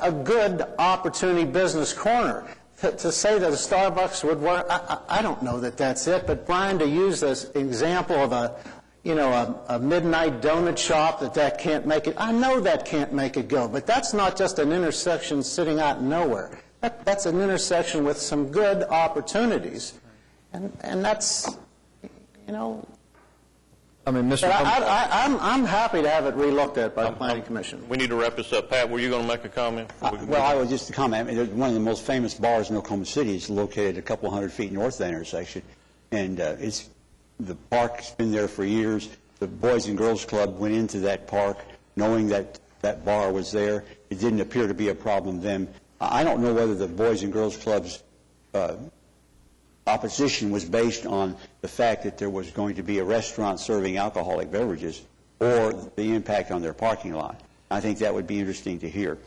a good opportunity business corner. to say that a Starbucks would work, I don't know that that's it, but Brian, to use this example of a midnight donut shop, that can't make it, I know that can't make it go, but that's not just an intersection sitting out in nowhere. That's an intersection with some good opportunities, and that's, I mean, Mr. I'm happy to have it relooked at by the Planning Commission. We need to wrap this up. Pat, were you going to make a comment? Well, I was just to comment. I mean, one of the most famous bars in Oklahoma City is located a couple hundred feet north of that intersection, and the park's been there for years. The Boys and Girls Club went into that park knowing that that bar was there. It didn't appear to be a problem then. I don't know whether the Boys and Girls Club's opposition was based on the fact that there was going to be a restaurant serving alcoholic beverages or the impact on their parking lot. I think that would be interesting to hear.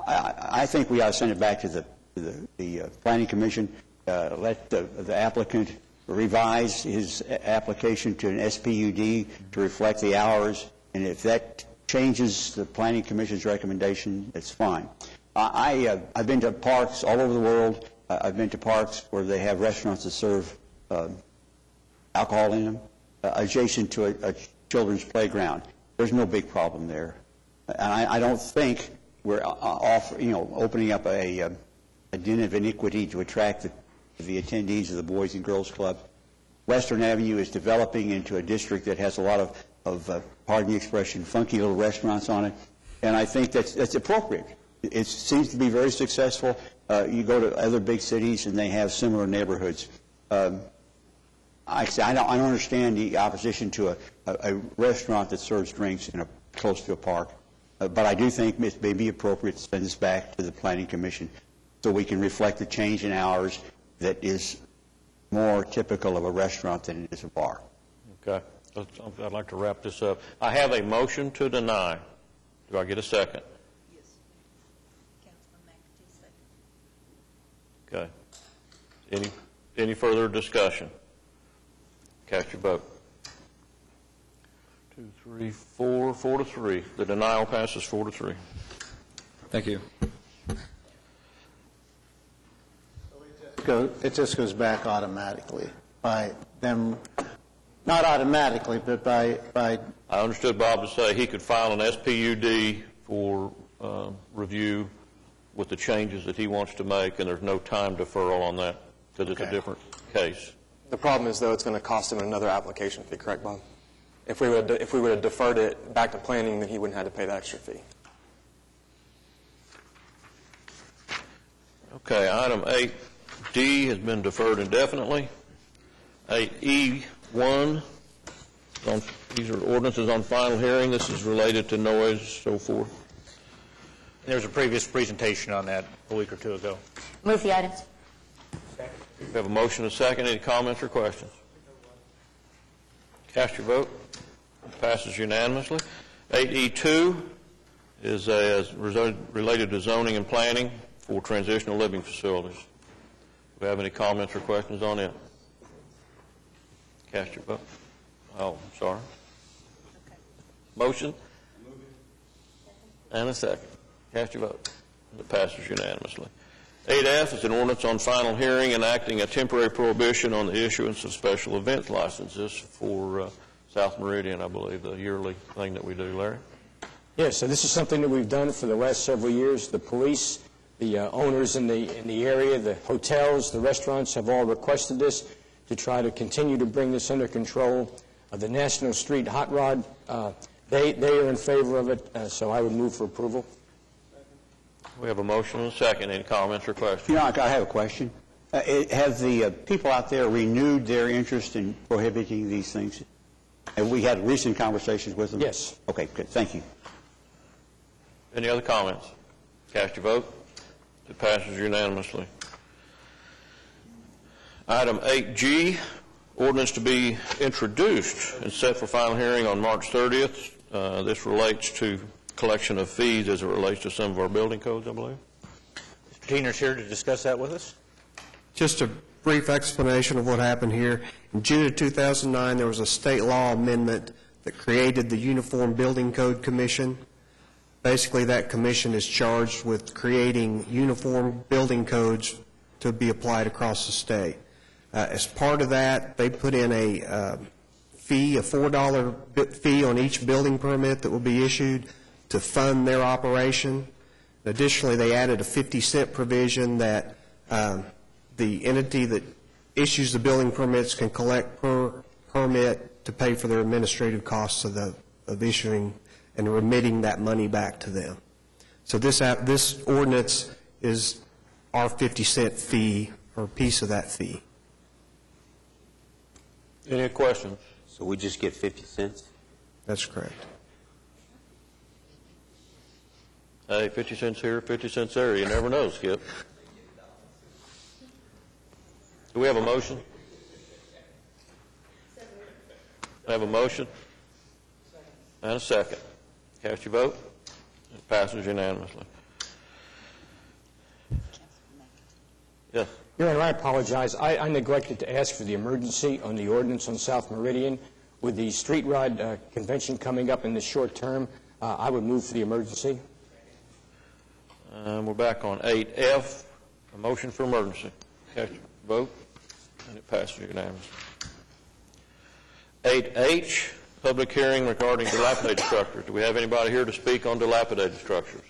I think we ought to send it back to the Planning Commission, let the applicant revise his application to an SPUD to reflect the hours, and if that changes the Planning Commission's recommendation, it's fine. I've been to parks all over the world. I've been to parks where they have restaurants that serve alcohol in them, adjacent to a children's playground. There's no big problem there. And I don't think we're opening up a den of iniquity to attract the attendees of the Boys and Girls Club. Western Avenue is developing into a district that has a lot of pardon the expression, funky little restaurants on it, and I think that's appropriate. It seems to be very successful. You go to other big cities, and they have similar neighborhoods. I don't understand the opposition to a restaurant that serves drinks close to a park, but I do think it may be appropriate to send this back to the Planning Commission so we can reflect the change in hours that is more typical of a restaurant than it is a bar. Okay. I'd like to wrap this up. I have a motion to deny. Do I get a second? Okay. Any further discussion? Cast your vote. 2, 3, 4, 4 to 3. The denial passes 4 to 3. Thank you. It just goes back automatically by them, not automatically, but by. I understood Bob to say he could file an SPUD for review with the changes that he wants to make, and there's no time deferral on that because it's a different case. The problem is, though, it's going to cost him another application fee, correct, Bob? If we would have deferred it back to planning, then he wouldn't have to pay the extra fee. Okay, item 8D has been deferred indefinitely. 8E1, these are ordinances on final hearing. This is related to noise, so forth. There was a previous presentation on that a week or two ago. Move the items. We have a motion and a second. Any comments or questions? Cast your vote. It passes unanimously. 8E2 is related to zoning and planning for transitional living facilities. Do we have any comments or questions on it? Cast your vote. Oh, I'm sorry. Motion? And a second. Cast your vote. It passes unanimously. 8F is an ordinance on final hearing enacting a temporary prohibition on the issuance of special event licenses for South Meridian, I believe, the yearly thing that we do. Larry? Yes, so this is something that we've done for the last several years. The police, the owners in the area, the hotels, the restaurants have all requested this to try to continue to bring this under control. The National Street Hot Rod, they are in favor of it, so I would move for approval. We have a motion and a second. Any comments or questions? I have a question. Have the people out there renewed their interest in prohibiting these things? Have we had recent conversations with them? Yes. Okay, good. Thank you. Any other comments? Cast your vote. It passes unanimously. Item 8G, ordinance to be introduced and set for final hearing on March 30th. This relates to collection of fees as it relates to some of our building codes, I believe. Mr. Tiener's here to discuss that with us. Just a brief explanation of what happened here. In June of 2009, there was a state law amendment that created the Uniform Building Code Commission. Basically, that commission is charged with creating uniform building codes to be applied across the state. As part of that, they put in a fee, a $4 fee on each building permit that will be issued to fund their operation. Additionally, they added a 50-cent provision that the entity that issues the building permits can collect per permit to pay for their administrative costs of issuing and remitting that money back to them. So this ordinance is our 50-cent fee, or piece of that fee. Any questions? So we just get 50 cents? That's correct. Hey, 50 cents here, 50 cents there. You never know, Skip. Do we have a motion? I have a motion and a second. Cast your vote. It passes unanimously. Yes. Your Honor, I apologize. I neglected to ask for the emergency on the ordinance on South Meridian. With the street rod convention coming up in the short term, I would move for the emergency. We're back on 8F, a motion for emergency. Cast your vote, and it passes unanimously. 8H, public hearing regarding dilapidated structures. Do we have anybody here to speak on dilapidated structures?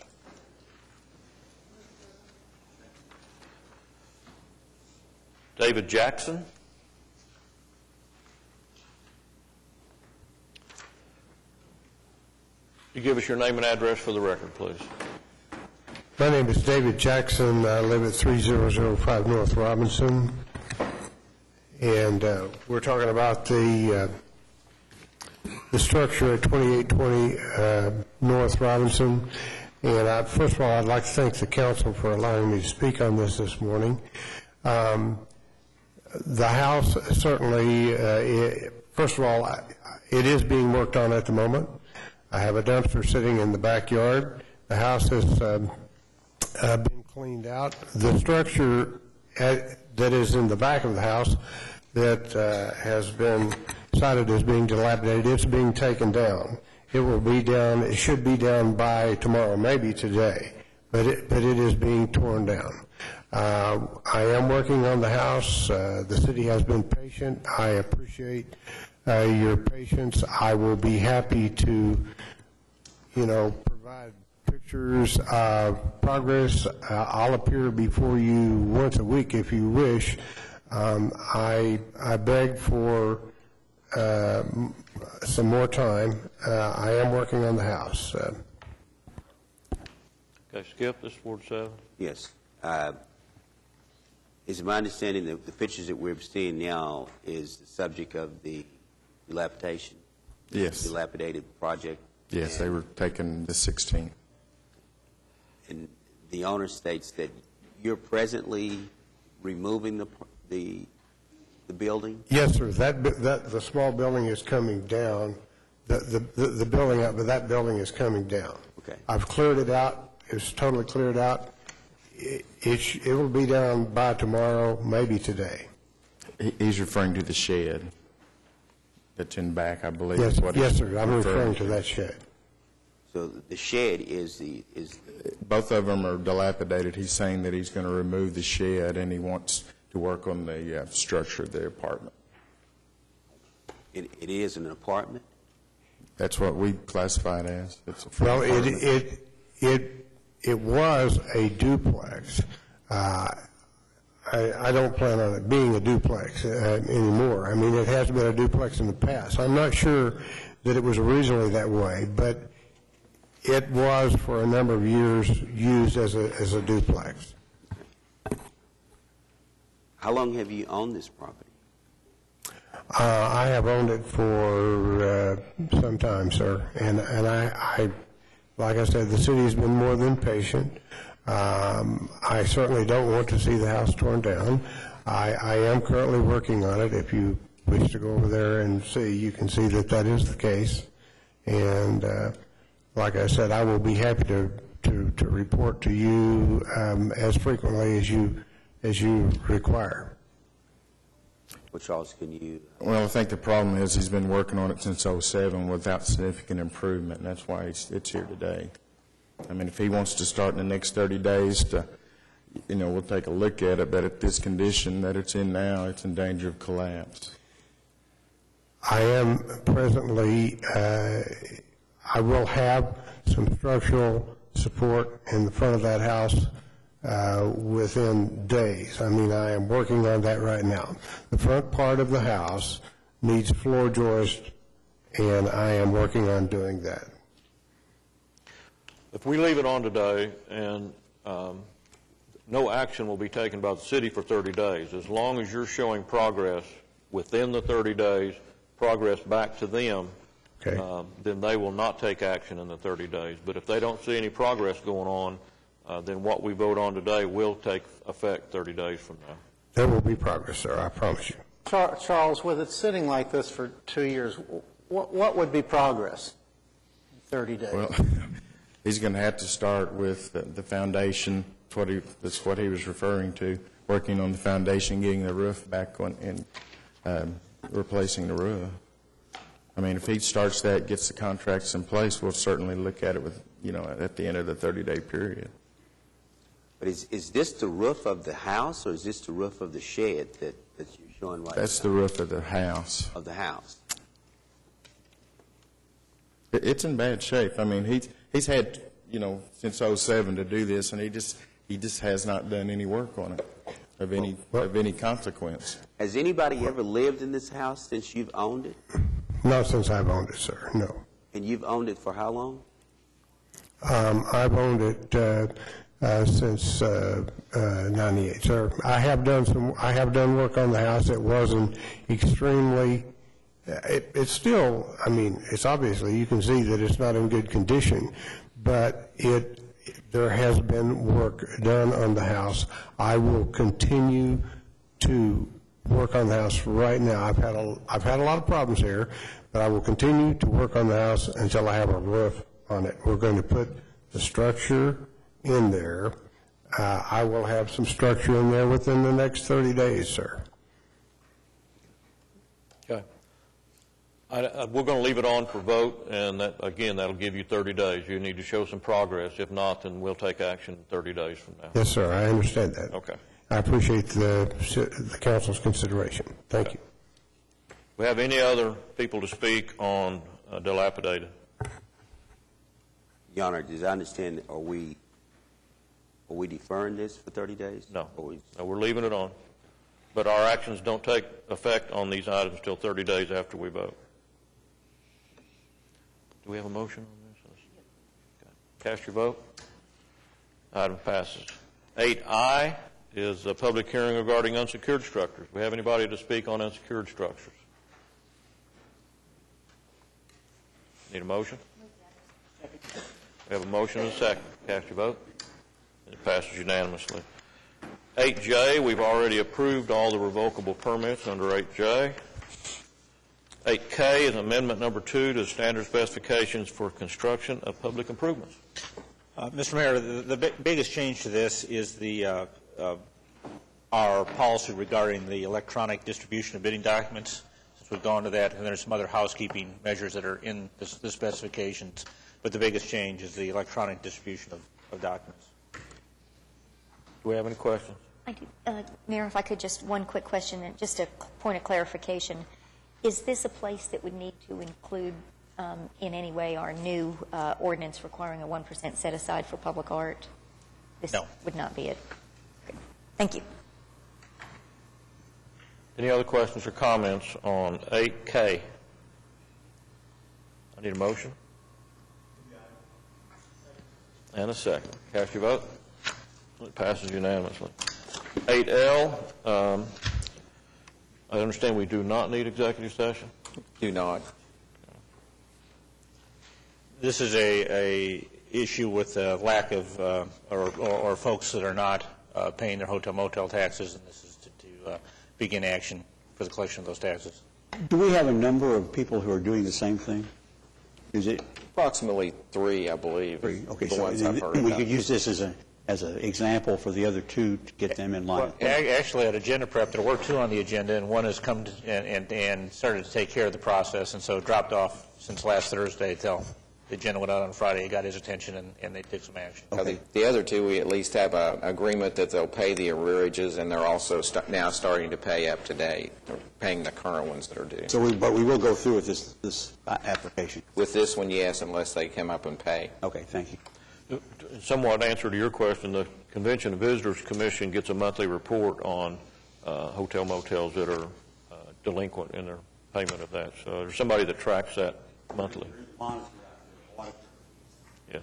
David Jackson. You give us your name and address for the record, please. My name is David Jackson. I live at 3005 North Robinson. And we're talking about the structure at 2820 North Robinson. And first of all, I'd like to thank the council for allowing me to speak on this morning. The house certainly, first of all, it is being worked on at the moment. I have a dumpster sitting in the backyard. The house has been cleaned out. The structure that is in the back of the house that has been cited as being dilapidated, it's being taken down. It will be down, it should be down by tomorrow, maybe today, but it is being torn down. I am working on the house. The city has been patient. I appreciate your patience. I will be happy to, provide pictures of progress. I'll appear before you once a week if you wish. I beg for some more time. I am working on the house. Okay, Skip, this is Ward 7. Yes. It's my understanding that the pictures that we're seeing now is the subject of the dilapidation? Yes. Dilapidated project? Yes, they were taken the 16th. And the owner states that you're presently removing the building? Yes, sir. The small building is coming down. The building up, but that building is coming down. Okay. I've cleared it out. It's totally cleared out. It will be down by tomorrow, maybe today. He's referring to the shed that's in back, I believe. Yes, is what yes, he's sir. I'm referring to that shed. So the shed is both of them are dilapidated. He's saying that he's going to remove the shed and he wants to work on the structure of the apartment. It is an apartment? That's what we classify it as. It's a Well, it was a duplex. I don't plan on it being a duplex anymore. I mean, it has been a duplex in the past. I'm not sure that it was originally that way, but it was for a number of years used as a duplex. How long have you owned this property? I have owned it for some time, sir, and I, like I said, the city has been more than patient. I certainly don't want to see the house torn down. I am currently working on it. If you wish to go over there and see, you can see that is the case. And like I said, I will be happy to report to you as frequently as you require. Which else can you... Well, I think the problem is he's been working on it since 07 without significant improvement, and that's why it's here today. I mean, if he wants to start in the next 30 days to, we'll take a look at it, but at this condition that it's in now, it's in danger of collapse. I am presently, I will have some structural support in the front of that house within days. I mean, I am working on that right now. The front part of the house needs floor joist, and I am working on doing that. If we leave it on today and no action will be taken by the city for 30 days, as long as you're showing progress within the 30 days, progress back to them, then they will not take action in the 30 days. But if they don't see any progress going on, then what we vote on today will take effect 30 days from now. There will be progress, sir, I promise you. Charles, with it sitting like this for 2 years, what would be progress in 30 days? Well, he's going to have to start with the foundation. That's what he was referring to, working on the foundation, getting the roof back on, and replacing the roof. I mean, if he starts that, gets the contracts in place, we'll certainly look at it with, at the end of the 30-day period. But is this the roof of the house, or is this the roof of the shed that you're showing right now? That's the roof of the house. Of the house. It's in bad shape. I mean, he's had, since 2007 to do this, and he just has not done any work on it of any consequence. Has anybody ever lived in this house since you've owned it? Not since I've owned it, sir, no. And you've owned it for how long? I've owned it since 98, sir. I have done work on the house. It wasn't extremely. It's still. I mean, it's obviously, you can see that it's not in good condition, but there has been work done on the house. I will continue to work on the house right now. I've had a lot of problems here, but I will continue to work on the house until I have a roof on it. We're going to put the structure in there. I will have some structure in there within the next 30 days, sir. Okay. We're going to leave it on for vote, and that'll give you 30 days. You need to show some progress. If not, then we'll take action 30 days from now. Yes, sir. I understand that. Okay. I appreciate the council's consideration. Thank you. We have any other people to speak on dilapidated? Your Honor, as I understand, are we deferring this for 30 days? No. No, we're leaving it on. But our actions don't take effect on these items until 30 days after we vote. Do we have a motion on this? Okay. Cast your vote. Item passes. 8I is a public hearing regarding unsecured structures. Do we have anybody to speak on unsecured structures? Need a motion? We have a motion and a second. Cast your vote. It passes unanimously. 8J, we've already approved all the revocable permits under 8J. 8K is amendment number 2 to standard specifications for construction of public improvements. Mr. Mayor, the biggest change to this is our policy regarding the electronic distribution of bidding documents. Since we've gone to that, and there's some other housekeeping measures that are in the specifications, but the biggest change is the electronic distribution of documents. Do we have any questions? I do. Mayor, if I could, just one quick question, and just a point of clarification. Is this a place that would need to include in any way our new ordinance requiring a 1% set aside for public art? This would not be it. Okay. Thank you. Any other questions or comments on 8K? I need a motion. And a second. Cast your vote. It passes unanimously. 8L, I understand we do not need executive session? Do not. This is a issue with the lack of, or folks that are not paying their hotel motel taxes, and this is to begin action for the collection of those taxes. Do we have a number of people who are doing the same thing? Is it approximately 3, I believe? 3. Okay, the so ones I've heard we about. could use this as an example for the other 2 to get them in line. Well, actually, at agenda prep, there were 2 on the agenda, and one has come to, and started to take care of the process, and so dropped off since last Thursday till the gentleman out on Friday got his attention, and they took some action. The other two, we at least have an agreement that they'll pay the arrearages, and they're also now starting to pay up to date. They're paying the current ones that are due. So but we will go through with this application. With this one, yes, unless they come up and pay. Okay, thank you. Somewhat answer to your question, the Convention and Visitors Commission gets a monthly report on hotel motels that are delinquent in their payment of that. So there's somebody that tracks that monthly. Yes.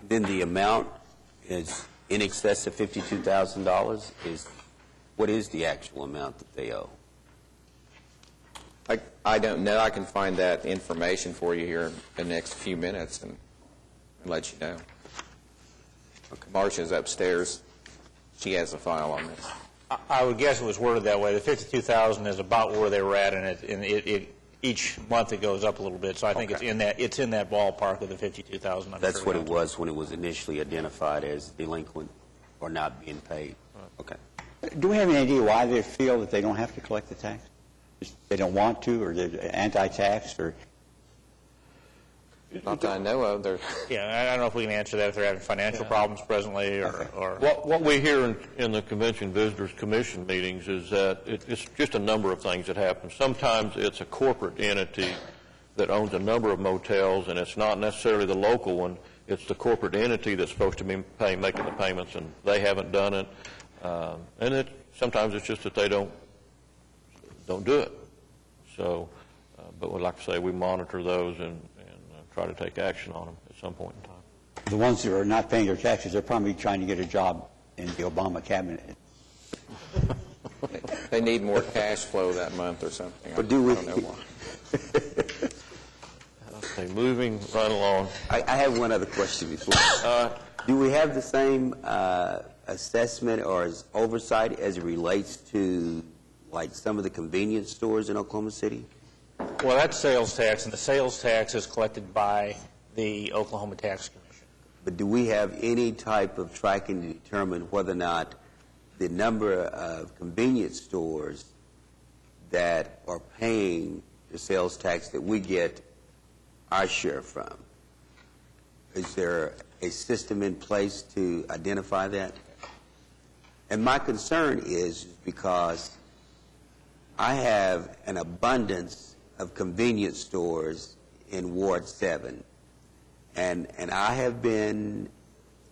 Then the amount is in excess of $52,000. What is the actual amount that they owe? I don't know. I can find that information for you here in the next few minutes and let you know. Okay. Marcia's upstairs. She has a file on this. I would guess it was worded that way. The $52,000 is about where they were at, and each month it goes up a little bit. So I think it's in that ballpark of the $52,000. That's what it was when it was initially identified as delinquent or not being paid. Okay. Do we have any idea why they feel that they don't have to collect the tax? They don't want to, or they're anti-tax, or? Not that I know of. Yeah, I don't know if we can answer that, if they're having financial problems presently, or What we hear in the Convention Visitors Commission meetings is that it's just a number of things that happen. Sometimes it's a corporate entity that owns a number of motels, and it's not necessarily the local one. It's the corporate entity that's supposed to be making the payments, and they haven't done it. And sometimes it's just that they don't do it. So, but we'd like to say we monitor those and try to take action on them at some point in time. The ones that are not paying their taxes, they're probably trying to get a job in the Obama cabinet. They need more cash flow that month or something. But do we? I don't know why. Okay, moving right along. I have one other question before. Do we have the same assessment or oversight as it relates to, like, some of the convenience stores in Oklahoma City? Well, that's sales tax, and the sales tax is collected by the Oklahoma Tax Commission. But do we have any type of tracking to determine whether or not the number of convenience stores that are paying the sales tax that we get our share from? Is there a system in place to identify that? And my concern is because I have an abundance of convenience stores in Ward 7, and I have been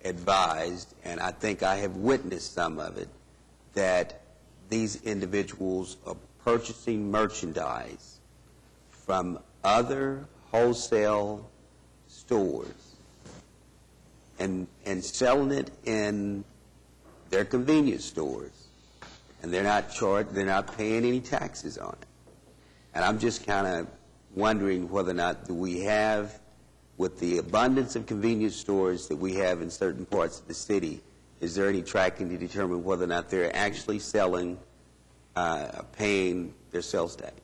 advised, and I think I have witnessed some of it, that these individuals are purchasing merchandise from other wholesale stores and selling it in their convenience stores, and they're not paying any taxes on it. And I'm just kind of wondering whether or not do we have, with the abundance of convenience stores that we have in certain parts of the city, is there any tracking to determine whether or not they're actually selling, paying their sales tax?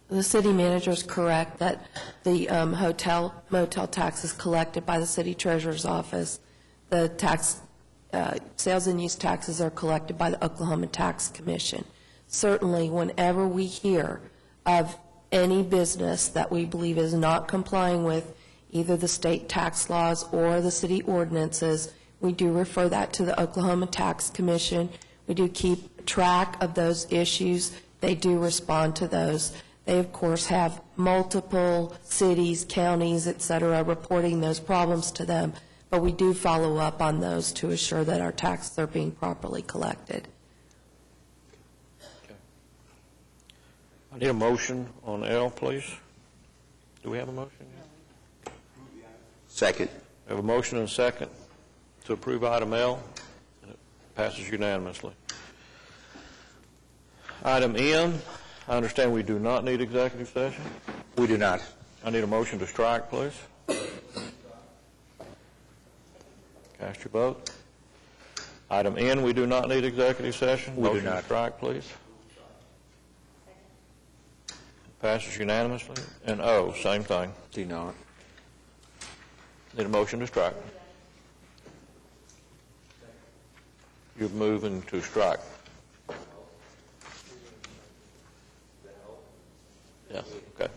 The city manager is correct that the motel tax is collected by the city treasurer's office. The tax, sales and use taxes are collected by the Oklahoma Tax Commission. Certainly, whenever we hear of any business that we believe is not complying with either the state tax laws or the city ordinances, we do refer that to the Oklahoma Tax Commission. We do keep track of those issues. They do respond to those. They, of course, have multiple cities, counties, et cetera, reporting those problems to them, but we do follow up on those to assure that our taxes are being properly collected. I need a motion on L, please. Do we have a motion yet? Second. We have a motion and a second to approve item L. And it passes unanimously. Item N, I understand we do not need executive session. We do not. I need a motion to strike, please. Cast your vote. Item N, we do not need executive session. We do motion not. to strike, please. Passes unanimously. And O, same thing. Do not. Need a motion to strike. You're moving to strike. Yeah, okay.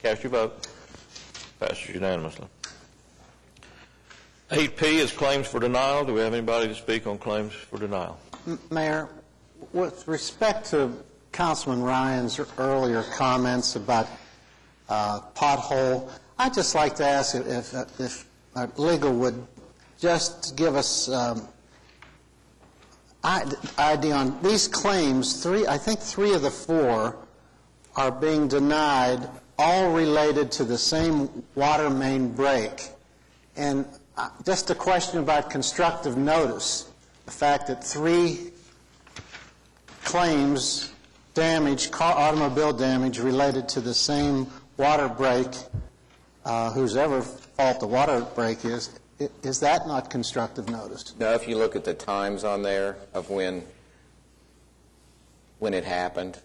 Cast your vote. Passes unanimously. 8P is claims for denial. Do we have anybody to speak on claims for denial? Mayor, with respect to Councilman Ryan's earlier comments about pothole, I'd just like to ask if legal would just give us idea on these claims. I think three of the four are being denied, all related to the same water main break. And just a question about constructive notice, the fact that three claims automobile damage related to the same water break, whose ever fault the water break is that not constructive notice? No, if you look at the times on there of when it happened.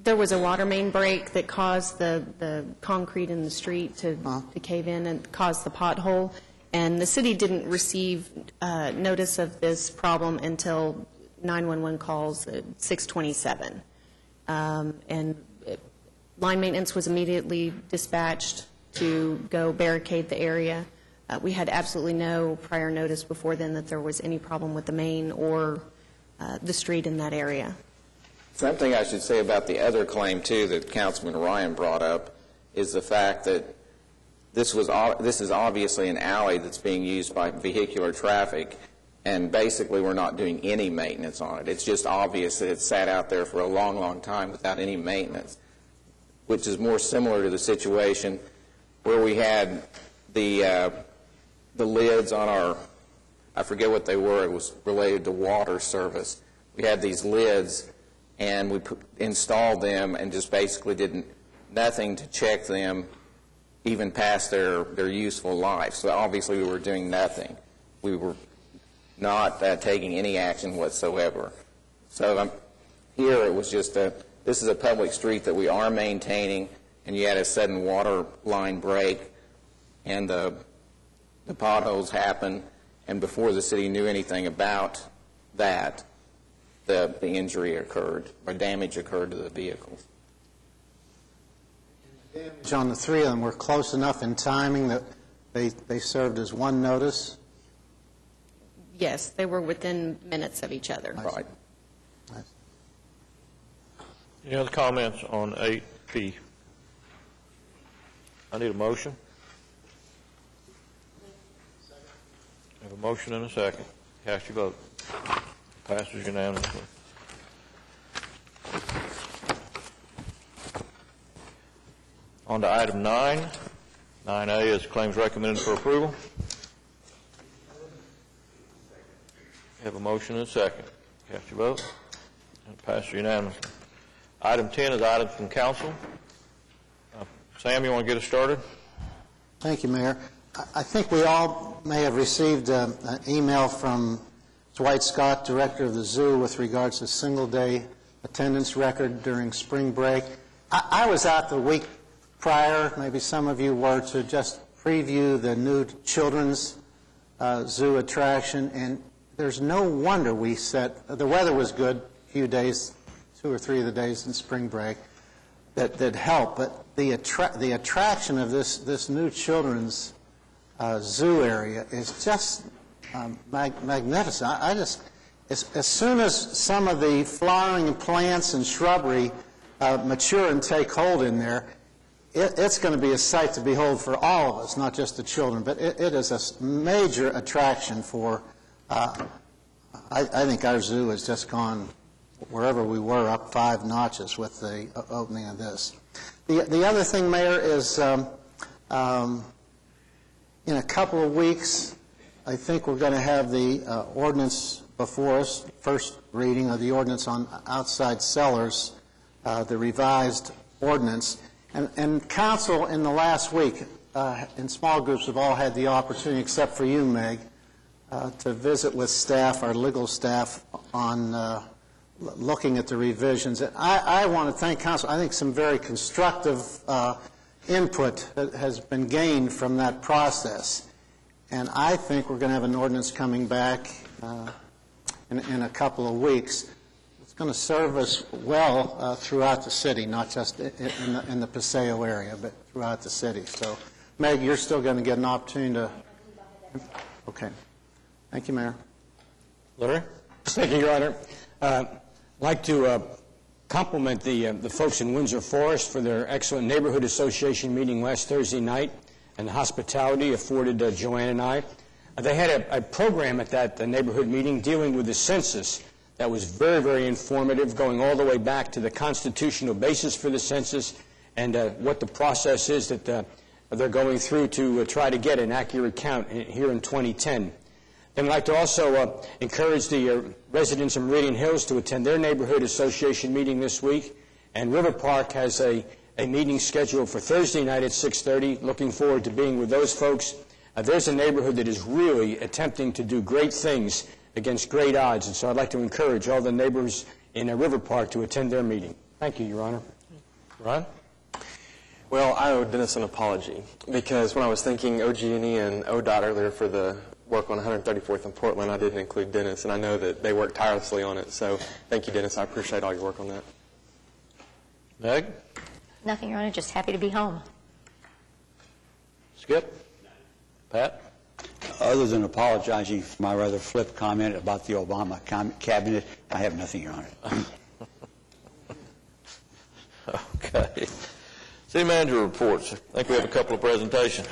There was a water main break that caused the concrete in the street to cave in and caused the pothole, and the city didn't receive notice of this problem until 911 calls at 6:27. And line maintenance was immediately dispatched to go barricade the area. We had absolutely no prior notice before then that there was any problem with the main or the street in that area. Something I should say about the other claim, too, that Councilman Ryan brought up is the fact that this is obviously an alley that's being used by vehicular traffic, and basically we're not doing any maintenance on it. It's just obvious that it's sat out there for a long, long time without any maintenance, which is more similar to the situation where we had the lids on our, I forget what they were, it was related to water service. We had these lids, and we installed them and just basically did nothing to check them even past their useful life. So obviously we were doing nothing. We were not taking any action whatsoever. So here it was just this is a public street that we are maintaining, and you had a sudden water line break, and the potholes happened, and before the city knew anything about that, the injury occurred, or damage occurred to the vehicles. Damage on the three of them were close enough in timing that they served as one notice? Yes, they were within minutes of each other. Right. Any other comments on 8P? I need a motion. I have a motion and a second. Cast your vote. Passes unanimously. On to item 9. 9A is claims recommended for approval. We have a motion and a second. Cast your vote. And it passes unanimously. Item 10 is items from council. Sam, you want to get us started? Thank you, Mayor. I think we all may have received an email from Dwight Scott, Director of the Zoo, with regards to single-day attendance record during spring break. I was out the week prior, maybe some of you were, to just preview the new children's zoo attraction, and there's no wonder we set, the weather was good a few days, 2 or 3 of the days in spring break, that helped, but the attraction of this new children's zoo area is just magnificent. As soon as some of the flowering plants and shrubbery mature and take hold in there, it's going to be a sight to behold for all of us, not just the children. But it is a major attraction for, I think our zoo has just gone, wherever we were, up 5 notches with the opening of this. The other thing, Mayor, is in a couple of weeks, I think we're going to have the ordinance before us, first reading of the ordinance on outside cellars, the revised ordinance. And council in the last week, in small groups, have all had the opportunity, except for you, Meg, to visit with staff, our legal staff, on looking at the revisions. And I want to thank council. I think some very constructive input has been gained from that process. And I think we're going to have an ordinance coming back in a couple of weeks. It's going to serve us well throughout the city, not just in the Paseo area, but throughout the city. So, Meg, you're still going to get an opportunity to... Okay. Thank you, Mayor. Larry? Thank you, Your Honor. I'd like to compliment the folks in Windsor Forest for their excellent neighborhood association meeting last Thursday night and the hospitality afforded Joanne and I. They had a program at that neighborhood meeting dealing with the census that was very, very informative, going all the way back to the constitutional basis for the census and what the process is that they're going through to try to get an accurate count here in 2010. And I'd like to also encourage the residents of Meridian Hills to attend their neighborhood association meeting this week. And River Park has a meeting scheduled for Thursday night at 6:30. Looking forward to being with those folks. There's a neighborhood that is really attempting to do great things against great odds. And so I'd like to encourage all the neighbors in River Park to attend their meeting. Thank you, Your Honor. Ron? Well, I owe Dennis an apology because when I was thinking OG&E and ODOT earlier for the work on 134th and Portland, I didn't include Dennis, and I know that they worked tirelessly on it. So thank you, Dennis. I appreciate all your work on that. Meg? Nothing, Your Honor. Just happy to be home. Skip? Pat? Other than apologizing for my rather flip comment about the Obama cabinet, I have nothing, Your Honor. Okay. City Manager reports. I think we have a couple of presentations.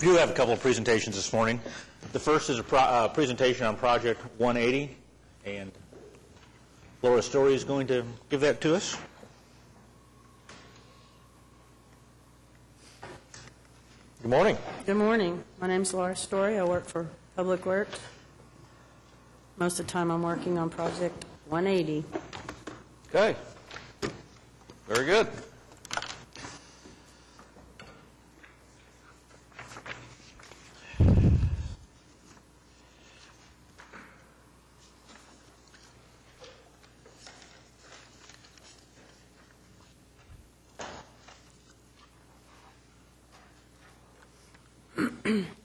We do have a couple of presentations this morning. The first is a presentation on Project 180, and Laura Story is going to give that to us. Good morning. Good morning. My name's Laura Story. I work for Public Works. Most of the time I'm working on Project 180. Okay. Very good.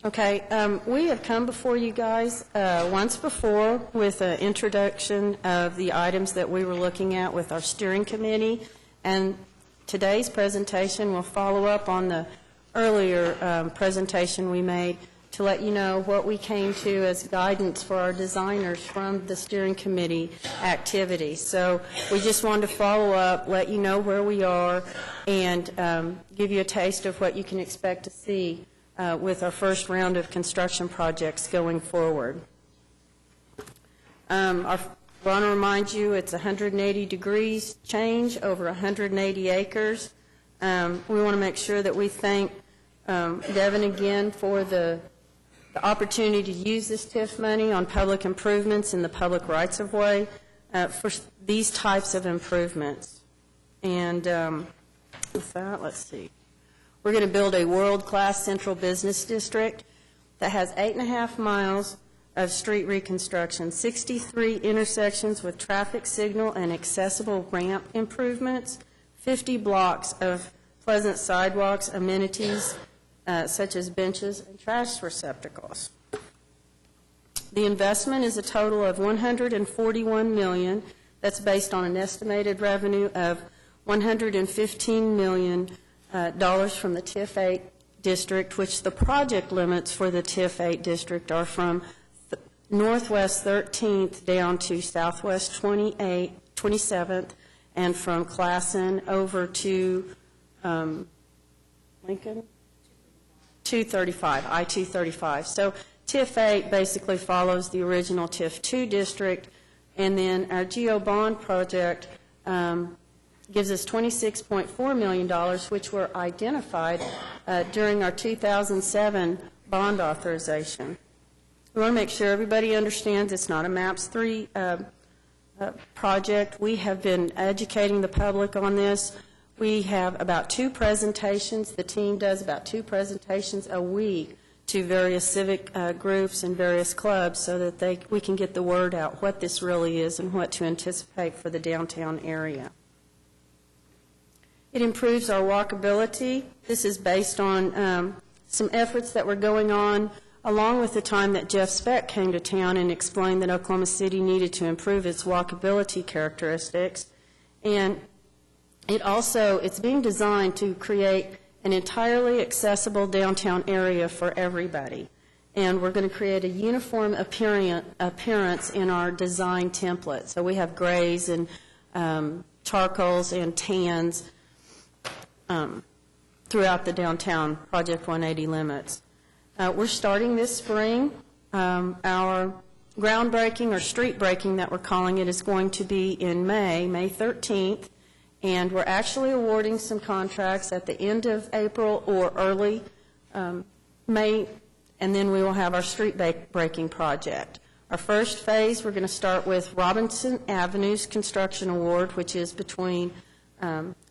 Okay, we have come before you guys once before with an introduction of the items that we were looking at with our steering committee, and today's presentation will follow up on the earlier presentation we made to let you know what we came to as guidance for our designers from the steering committee activity. So we just wanted to follow up, let you know where we are, and give you a taste of what you can expect to see with our first round of construction projects going forward. I want to remind you it's 180 degrees change over 180 acres. We want to make sure that we thank Devin again for the opportunity to use this TIF money on public improvements in the public rights-of-way for these types of improvements. And with that, let's see. We're going to build a world-class central business district that has 8.5 miles of street reconstruction, 63 intersections with traffic signal and accessible ramp improvements, 50 blocks of pleasant sidewalks, amenities such as benches and trash receptacles. The investment is a total of $141 million. That's based on an estimated revenue of $115 million from the TIF 8 district, which the project limits for the TIF 8 district are from Northwest 13th down to Southwest 27th, and from Classen over to Lincoln? 235, I-235. So TIF 8 basically follows the original TIF 2 district, and then our GEO bond project gives us $26.4 million, which were identified during our 2007 bond authorization. We want to make sure everybody understands it's not a MAPS 3 project. We have been educating the public on this. We have about 2 presentations. The team does about 2 presentations a week to various civic groups and various clubs so that we can get the word out what this really is and what to anticipate for the downtown area. It improves our walkability. This is based on some efforts that were going on along with the time that Jeff Speck came to town and explained that Oklahoma City needed to improve its walkability characteristics. And it's being designed to create an entirely accessible downtown area for everybody. And we're going to create a uniform appearance in our design template. So we have grays and charcoals and tans throughout the downtown Project 180 limits. We're starting this spring. Our groundbreaking, or street breaking that we're calling it, is going to be in May 13th. And we're actually awarding some contracts at the end of April or early May, and then we will have our street breaking project. Our first phase, we're going to start with Robinson Avenue's Construction Award, which is between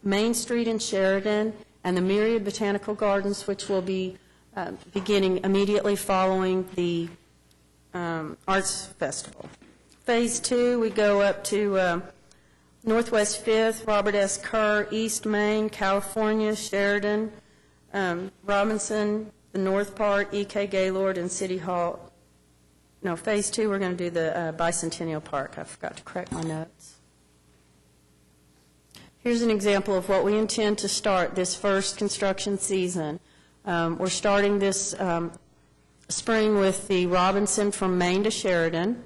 Main Street and Sheridan, and the Myriad Botanical Gardens, which will be beginning immediately following the Arts Festival. Phase 2, we go up to Northwest 5th, Robert S. Kerr, East Main, California, Sheridan, Robinson, the North Part, E.K. Gaylord, and City Hall. No, Phase 2, we're going to do the Bicentennial Park. I forgot to correct my notes. Here's an example of what we intend to start this first construction season. We're starting this spring with the Robinson from Main to Sheridan,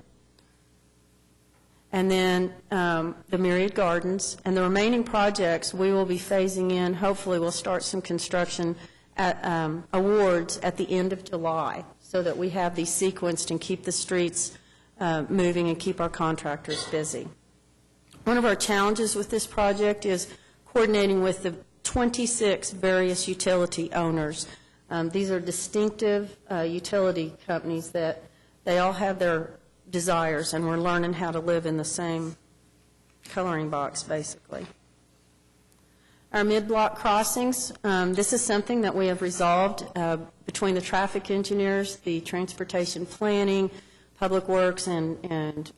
and then the Myriad Gardens. And the remaining projects we will be phasing in. Hopefully we'll start some construction at awards at the end of July, so that we have these sequenced and keep the streets moving and keep our contractors busy. One of our challenges with this project is coordinating with the 26 various utility owners. These are distinctive utility companies that they all have their desires, and we're learning how to live in the same coloring box, basically. Our mid-block crossings, this is something that we have resolved between the traffic engineers, the transportation planning, public works, and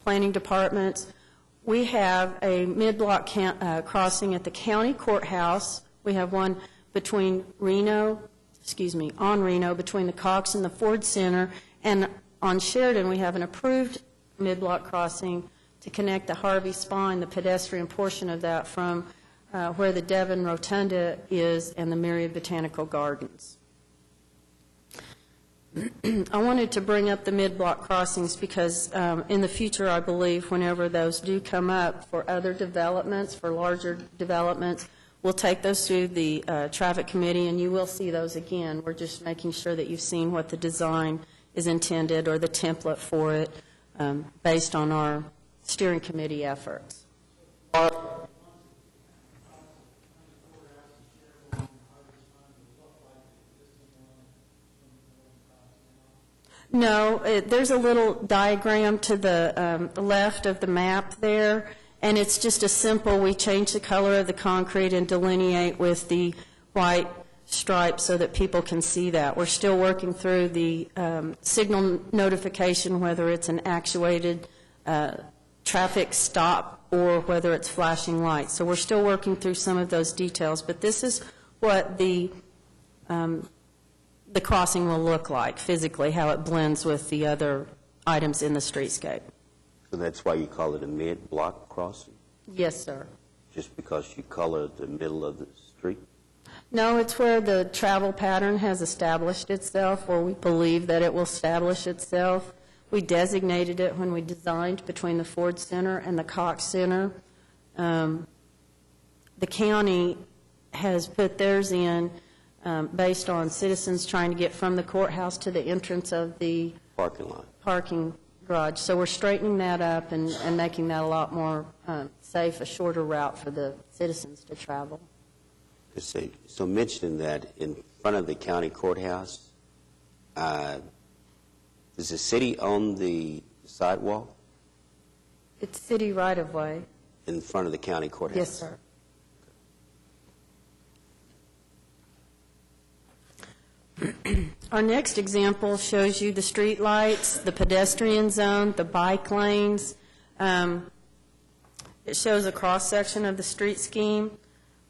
planning departments. We have a mid-block crossing at the county courthouse. We have one between on Reno, between the Cox and the Ford Center. And on Sheridan, we have an approved mid-block crossing to connect the Harvey Spine, the pedestrian portion of that, from where the Devon Rotunda is and the Myriad Botanical Gardens. I wanted to bring up the mid-block crossings because in the future, I believe, whenever those do come up for other developments, for larger developments, we'll take those through the traffic committee, and you will see those again. We're just making sure that you've seen what the design is intended, or the template for it, based on our steering committee efforts. No, there's a little diagram to the left of the map there, and it's just a simple, we change the color of the concrete and delineate with the white stripe so that people can see that. We're still working through the signal notification, whether it's an actuated traffic stop or whether it's flashing lights. So we're still working through some of those details, but this is what the crossing will look like physically, how it blends with the other items in the streetscape. So that's why you call it a mid-block crossing? Yes, sir. Just because you color the middle of the street? No, it's where the travel pattern has established itself, or we believe that it will establish itself. We designated it when we designed between the Ford Center and the Cox Center. The county has put theirs in based on citizens trying to get from the courthouse to the entrance of the parking lot, parking garage. So we're straightening that up and making that a lot more safe, a shorter route for the citizens to travel. So mentioning that in front of the county courthouse, does the city own the sidewalk? It's city right-of-way. In front of the county courthouse? Yes, sir. Our next example shows you the street lights, the pedestrian zone, the bike lanes. It shows a cross-section of the street scheme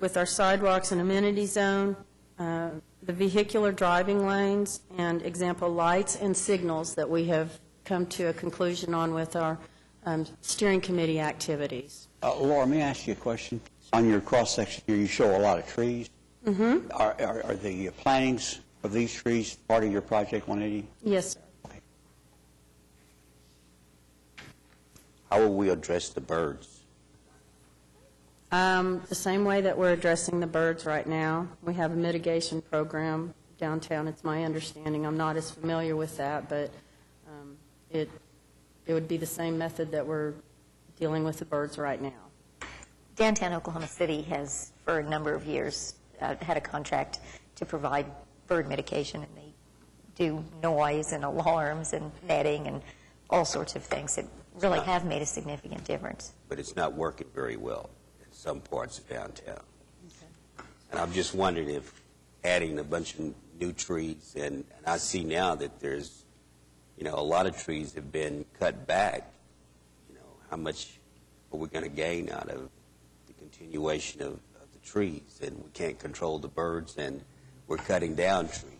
with our sidewalks and amenity zone, the the vehicular driving lanes, and example lights and signals that we have come to a conclusion on with our steering committee activities. Laura, may I ask you a question? On your cross-section here, you show a lot of trees. Mm-hmm. Are the plantings of these trees part of your Project 180? Yes, sir. How will we address the birds? The same way that we're addressing the birds right now. We have a mitigation program downtown, it's my understanding. I'm not as familiar with that, but it would be the same method that we're dealing with the birds right now. Downtown Oklahoma City has, for a number of years, had a contract to provide bird mitigation, and they do noise and alarms and netting and all sorts of things that really have made a significant difference. But it's not working very well in some parts of downtown. Okay. And I'm just wondering if adding a bunch of new trees, and I see now that there's, a lot of trees have been cut back. How much are we going to gain out of the continuation of the trees? And we can't control the birds, and we're cutting down trees.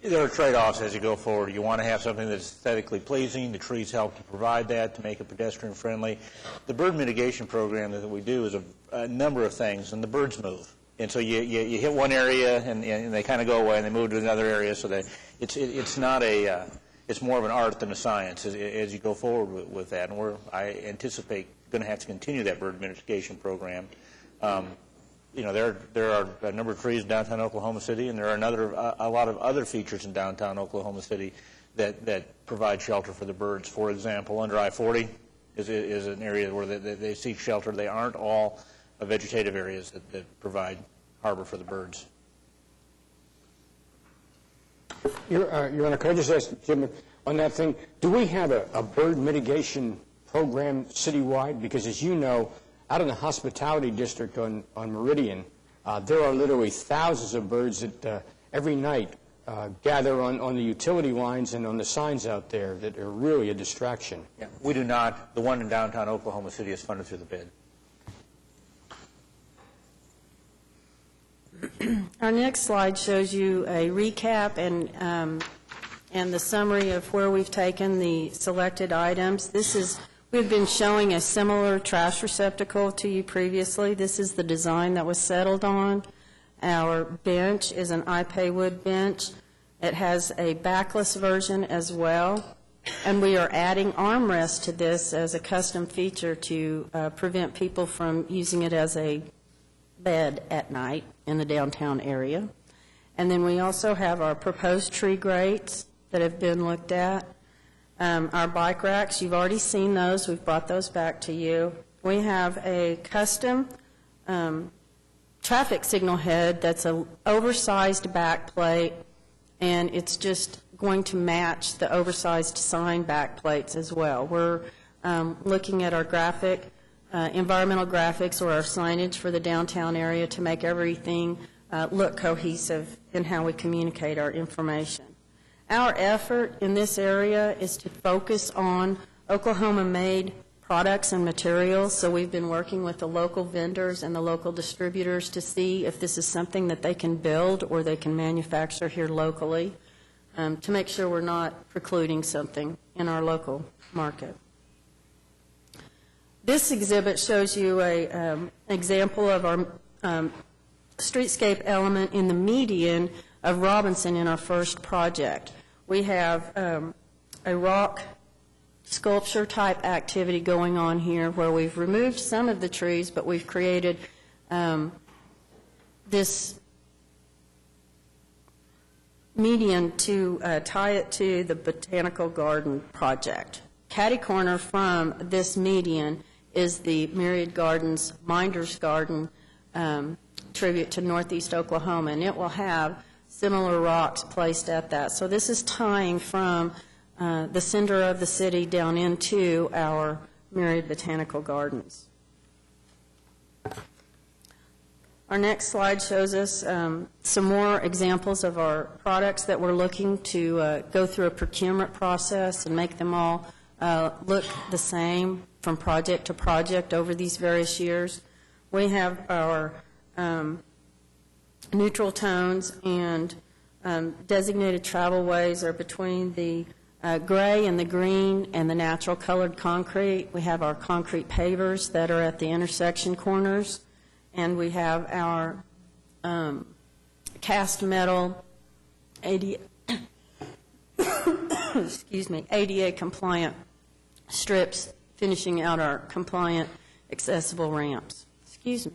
There are trade-offs as you go forward. You want to have something that's aesthetically pleasing. The trees help to provide that, to make it pedestrian-friendly. The bird mitigation program that we do is a number of things, and the birds move. And so you hit one area, and they kind of go away, and they move to another area. So that it's not a it's more of an art than a science as you go forward with that. And I anticipate going to have to continue that bird mitigation program. There are a number of trees in downtown Oklahoma City, and there are a lot of other features in downtown Oklahoma City that provide shelter for the birds. For example, under I-40 is an area where they seek shelter. They aren't all vegetative areas that provide harbor for the birds. Your Honor, could I just ask Jim on that thing, do we have a bird mitigation program citywide? Because as you know, out in the hospitality district on Meridian, there are literally thousands of birds that every night gather on the utility lines and on the signs out there that are really a distraction. Yeah, we do not. The one in downtown Oklahoma City is funded through the bid. Our next slide shows you a recap and the summary of where we've taken the selected items. We've been showing a similar trash receptacle to you previously. This is the design that was settled on. Our bench is an iPay wood bench. It has a backless version as well. And we are adding armrests to this as a custom feature to prevent people from using it as a bed at night in the downtown area. And then we also have our proposed tree grates that have been looked at. Our bike racks, you've already seen those. We've brought those back to you. We have a custom traffic signal head that's an oversized back plate, and it's just going to match the oversized sign back plates as well. We're looking at our environmental graphics or our signage for the downtown area to make everything look cohesive in how we communicate our information. Our effort in this area is to focus on Oklahoma-made products and materials, so we've been working with the local vendors and the local distributors to see if this is something that they can build or they can manufacture here locally to make sure we're not precluding something in our local market. This exhibit shows you an example of our streetscape element in the median of Robinson in our first project. We have a rock sculpture type activity going on here where we've removed some of the trees, but we've created this median to tie it to the Botanical Garden project. Catty corner from this median is the Myriad Gardens Minders Garden tribute to Northeast Oklahoma, and it will have similar rocks placed at that. So this is tying from the center of the city down into our Myriad Botanical Gardens. Our next slide shows us some more examples of our products that we're looking to go through a procurement process and make them all look the same from project to project over these various years. We have our neutral tones, and designated travel ways are between the gray and the green and the natural colored concrete. We have our concrete pavers that are at the intersection corners, and we have our cast metal ADA compliant strips finishing out our compliant accessible ramps. Excuse me.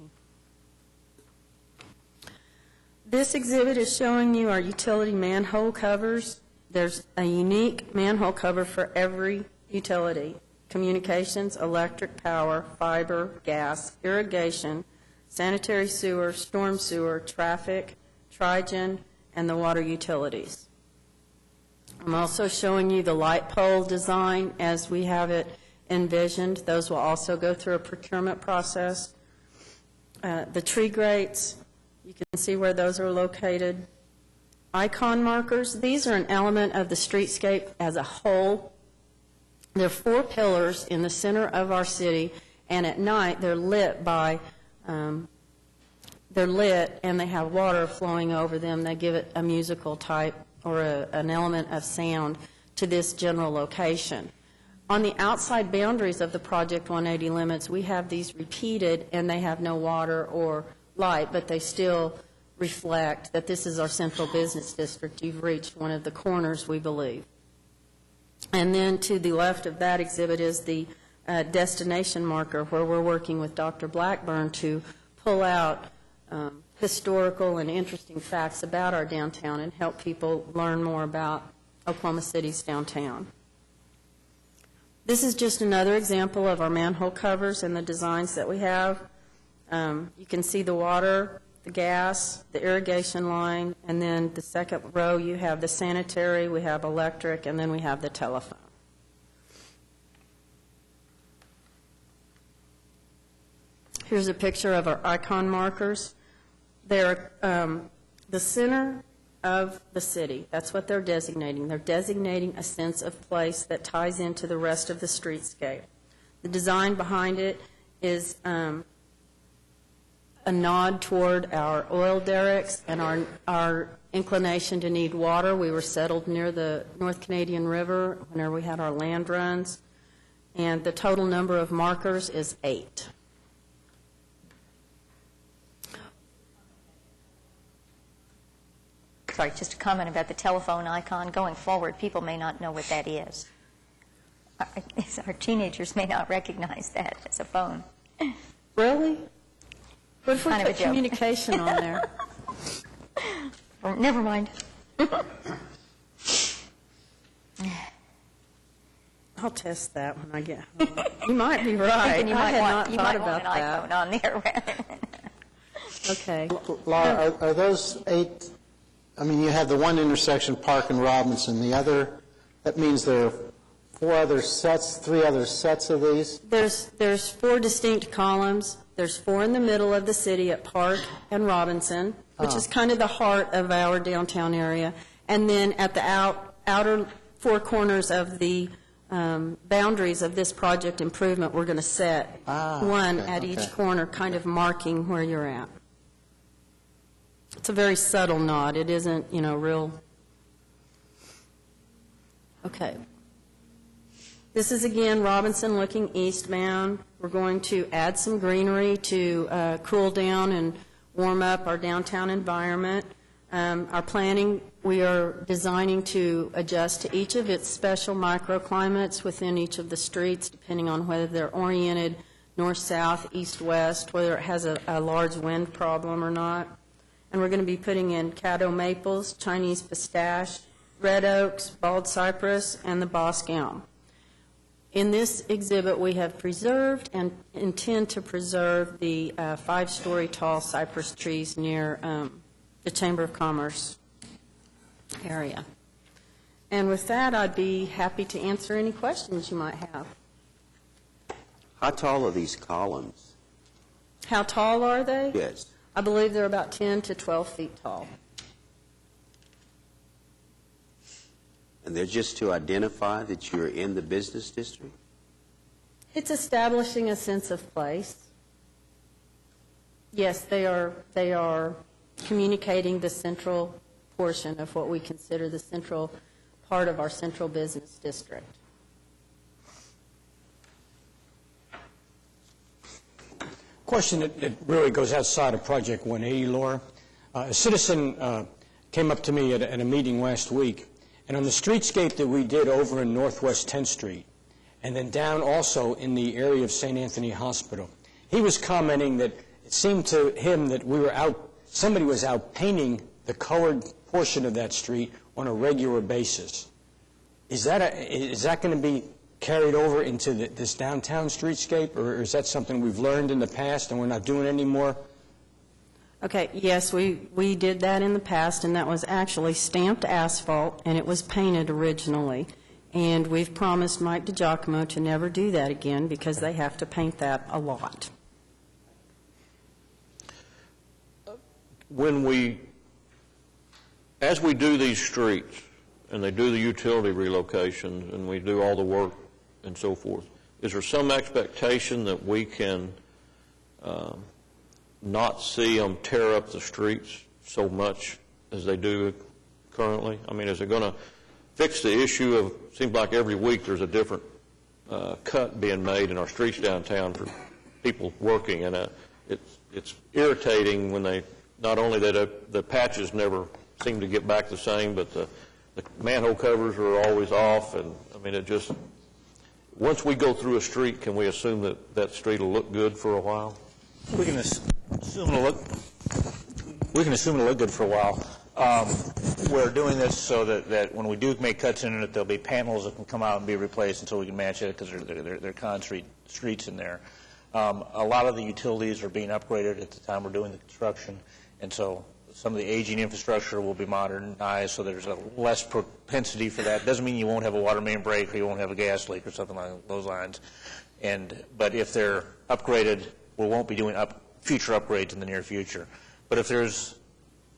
This exhibit is showing you our utility manhole covers. There's a unique manhole cover for every utility: communications, electric, power, fiber, gas, irrigation, sanitary sewer, storm sewer, traffic, Trigen, and the water utilities. I'm also showing you the light pole design as we have it envisioned. Those will also go through a procurement process. The tree grates, you can see where those are located. Icon markers, these are an element of the streetscape as a whole. There are 4 pillars in the center of our city, and at night they're lit by, they're lit and they have water flowing over them. They give it a musical type or an element of sound to this general location. On the outside boundaries of the Project 180 limits, we have these repeated, and they have no water or light, but they still reflect that this is our central business district. You've reached one of the corners, we believe. And then to the left of that exhibit is the destination marker, where we're working with Dr. Blackburn to pull out historical and interesting facts about our downtown and help people learn more about Oklahoma City's downtown. This is just another example of our manhole covers and the designs that we have. You can see the water, the gas, the irrigation line, and then the second row you have the sanitary, we have electric, and then we have the telephone. Here's a picture of our icon markers. They're the center of the city. That's what they're designating. They're designating a sense of place that ties into the rest of the streetscape. The design behind it is a nod toward our oil derricks and our inclination to need water. We were settled near the North Canadian River whenever we had our land runs, and the total number of markers is 8. Sorry, just a comment about the telephone icon. Going forward, people may not know what that is. Our teenagers may not recognize that as a phone. Really? What if we Kind of a put joke. communication on there? Or, never mind. I'll test that when I get home. You might be right. You I might had want, not you thought might about want an that. iPhone on there. Okay. Laura, are those 8, I mean, you have the one intersection, Park and Robinson, the other, that means there are 3 other sets of these? There's 4 distinct columns. There's 4 in the middle of the city at Park and Robinson, which is kind of the heart of our downtown area. And then at the outer 4 corners of the boundaries of this project improvement, we're going to set one at each corner, kind of marking where you're at. It's a very subtle nod. It isn't, real. Okay. This is, again, Robinson looking eastbound. We're going to add some greenery to cool down and warm up our downtown environment. Our planning, we are designing to adjust to each of its special microclimates within each of the streets, depending on whether they're oriented north-south, east-west, whether it has a large wind problem or not. And we're going to be putting in Caddo maples, Chinese pistache, red oaks, bald cypress, and the Bosque elm. In this exhibit, we have preserved and intend to preserve the 5-story tall cypress trees near the Chamber of Commerce area. And with that, I'd be happy to answer any questions you might have. How tall are these columns? How tall are they? Yes. I believe they're about 10 to 12 feet tall. And they're just to identify that you're in the business district? It's establishing a sense of place. Yes, they are communicating the central portion of what we consider the central part of our central business district. Question that really goes outside of Project 180, Laura. A citizen came up to me at a meeting last week, and on the streetscape that we did over in Northwest 10th Street, and then down also in the area of St. Anthony Hospital, he was commenting that it seemed to him that somebody was out painting the colored portion of that street on a regular basis. Is that going to be carried over into this downtown streetscape, or is that something we've learned in the past and we're not doing anymore? Okay, yes, we did that in the past, and that was actually stamped asphalt, and it was painted originally. And we've promised Mike DiGiacomo to never do that again because they have to paint that a lot. As we do these streets, and they do the utility relocations, and we do all the work and so forth, is there some expectation that we can not see them tear up the streets so much as they do currently? I mean, is it going to fix the issue of, seems like every week there's a different cut being made in our streets downtown for people working, and it's irritating when they, not only that the patches never seem to get back the same, but the manhole covers are always off, and I mean, it just, once we go through a street, can we assume that that street will look good for a while? We can assume it'll look good for a while. We're doing this so that when we do make cuts in it, there'll be panels that can come out and be replaced until we can match it because they're concrete streets in there. A lot of the utilities are being upgraded at the time we're doing the construction, and so some of the aging infrastructure will be modernized, so there's a less propensity for that. Doesn't mean you won't have a water main break or you won't have a gas leak or something along those lines. But if they're upgraded, we won't be doing future upgrades in the near future. But if there's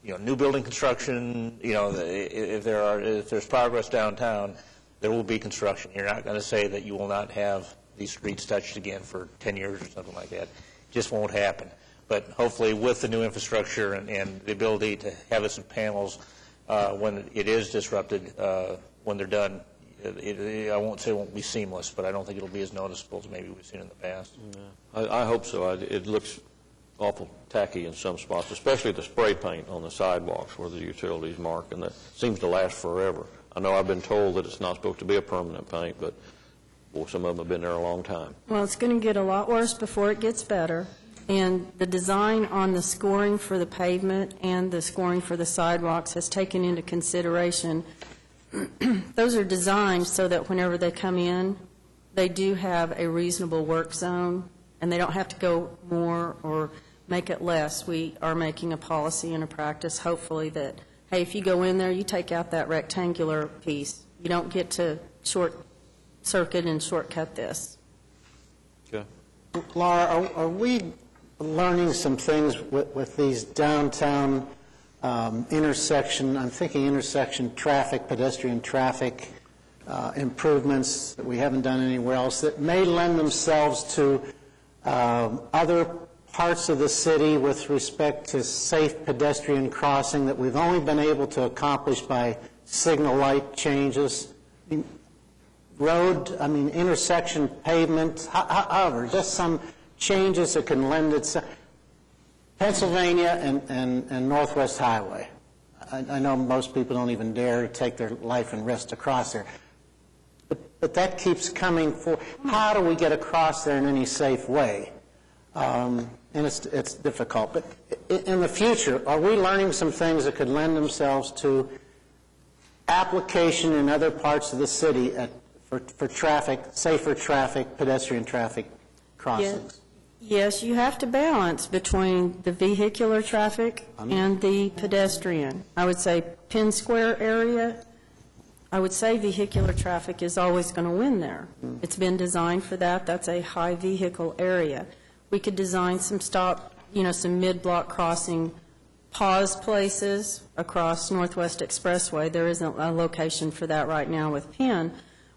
new building construction, if there's progress downtown, there will be construction. You're not going to say that you will not have these streets touched again for 10 years or something like that. It just won't happen. But hopefully with the new infrastructure and the ability to have some panels when it is disrupted, when they're done, I won't say it won't be seamless, but I don't think it'll be as noticeable as maybe we've seen in the past. Yeah. I hope so. It looks awful tacky in some spots, especially the spray paint on the sidewalks where the utilities mark, and that seems to last forever. I know I've been told that it's not supposed to be a permanent paint, but some of them have been there a long time. Well, it's going to get a lot worse before it gets better. And the design on the scoring for the pavement and the scoring for the sidewalks has taken into consideration. Those are designed so that whenever they come in, they do have a reasonable work zone, and they don't have to go more or make it less. We are making a policy and a practice, hopefully, that, hey, if you go in there, you take out that rectangular piece. You don't get to short circuit and shortcut this. Okay. Laura, are we learning some things with these downtown intersection, I'm thinking intersection traffic, pedestrian traffic improvements that we haven't done anywhere else that may lend themselves to other parts of the city with respect to safe pedestrian crossing that we've only been able to accomplish by signal light changes? Intersection pavement, however, just some changes that can lend itself. Pennsylvania and Northwest Highway. I know most people don't even dare to take their life and risk to cross there. But that keeps coming forward. How do we get across there in any safe way? And it's difficult. But in the future, are we learning some things that could lend themselves to application in other parts of the city for traffic, safer traffic, pedestrian traffic crossings? Yes, you have to balance between the vehicular traffic and the pedestrian. I would say Penn Square area, I would say vehicular traffic is always going to win there. It's been designed for that. That's a high vehicle area. We could design some some mid-block crossing pause places across Northwest Expressway. There isn't a location for that right now with Penn.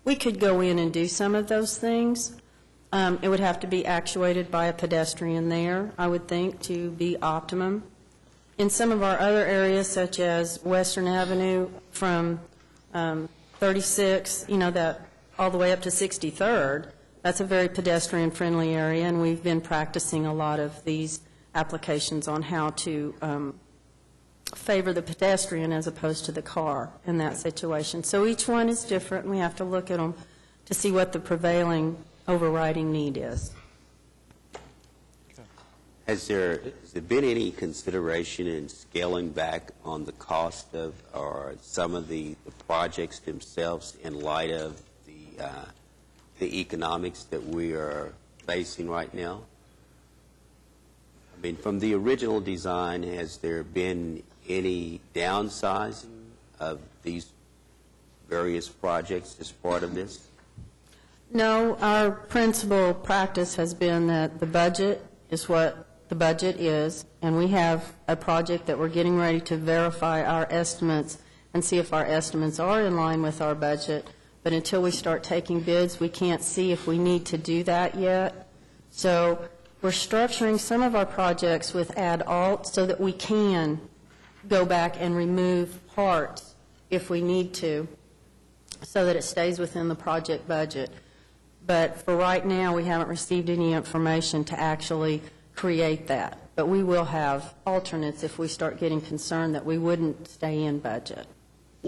We could go in and do some of those things. It would have to be actuated by a pedestrian there, I would think, to be optimum. in some of our other areas, such as Western Avenue from 36, that all the way up to 63rd, that's a very pedestrian-friendly area, and we've been practicing a lot of these applications on how to favor the pedestrian as opposed to the car in that situation. So each one is different, and we have to look at them to see what the prevailing overriding need is. Has there been any consideration in scaling back on the cost of or some of the projects themselves in light of the economics that we are facing right now? I mean, from the original design, has there been any downsizing of these various projects as part of this? No, our principal practice has been that the budget is what the budget is, and we have a project that we're getting ready to verify our estimates and see if our estimates are in line with our budget. But until we start taking bids, we can't see if we need to do that yet. So we're structuring some of our projects with add-alt so that we can go back and remove parts if we need to, so that it stays within the project budget. But for right now, we haven't received any information to actually create that. But we will have alternates if we start getting concerned that we wouldn't stay in budget.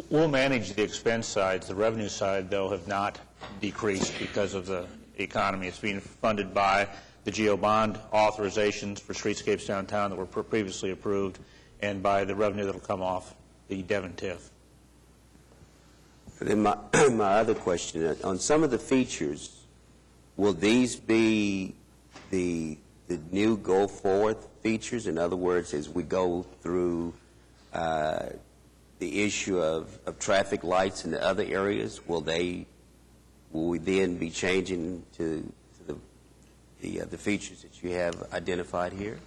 We'll manage the expense sides. The revenue side, though, have not decreased because of the economy. It's being funded by the GO bond authorizations for streetscapes downtown that were previously approved, and by the revenue that will come off the Devon TIF. And then my other question, on some of the features, will these be the new go-forward features? In other words, as we go through the issue of traffic lights in the other areas, will we then be changing to the features that you have identified here?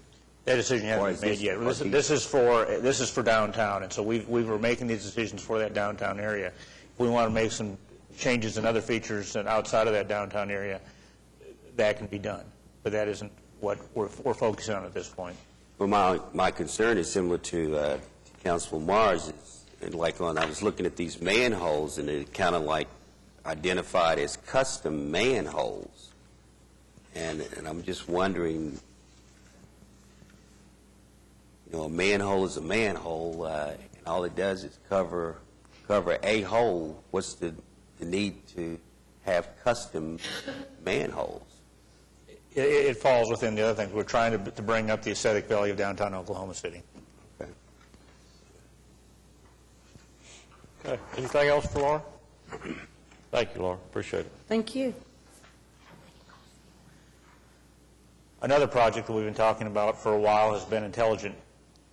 That decision hasn't been made yet. This is for downtown, and so we were making these decisions for that downtown area. If we want to make some changes in other features outside of that downtown area, that can be done. But that isn't what we're focusing on at this point. Well, my concern is similar to Councilman Mars. And like I was looking at these manholes, and it kind of like identified as custom manholes. And I'm just wondering, a manhole is a manhole, and all it does is cover a hole. What's the need to have custom manholes? It falls within the other things. We're trying to bring up the aesthetic value of downtown Oklahoma City. Okay. Anything else for Laura? Thank you, Laura. Appreciate it. Thank you. Another project that we've been talking about for a while has been intelligent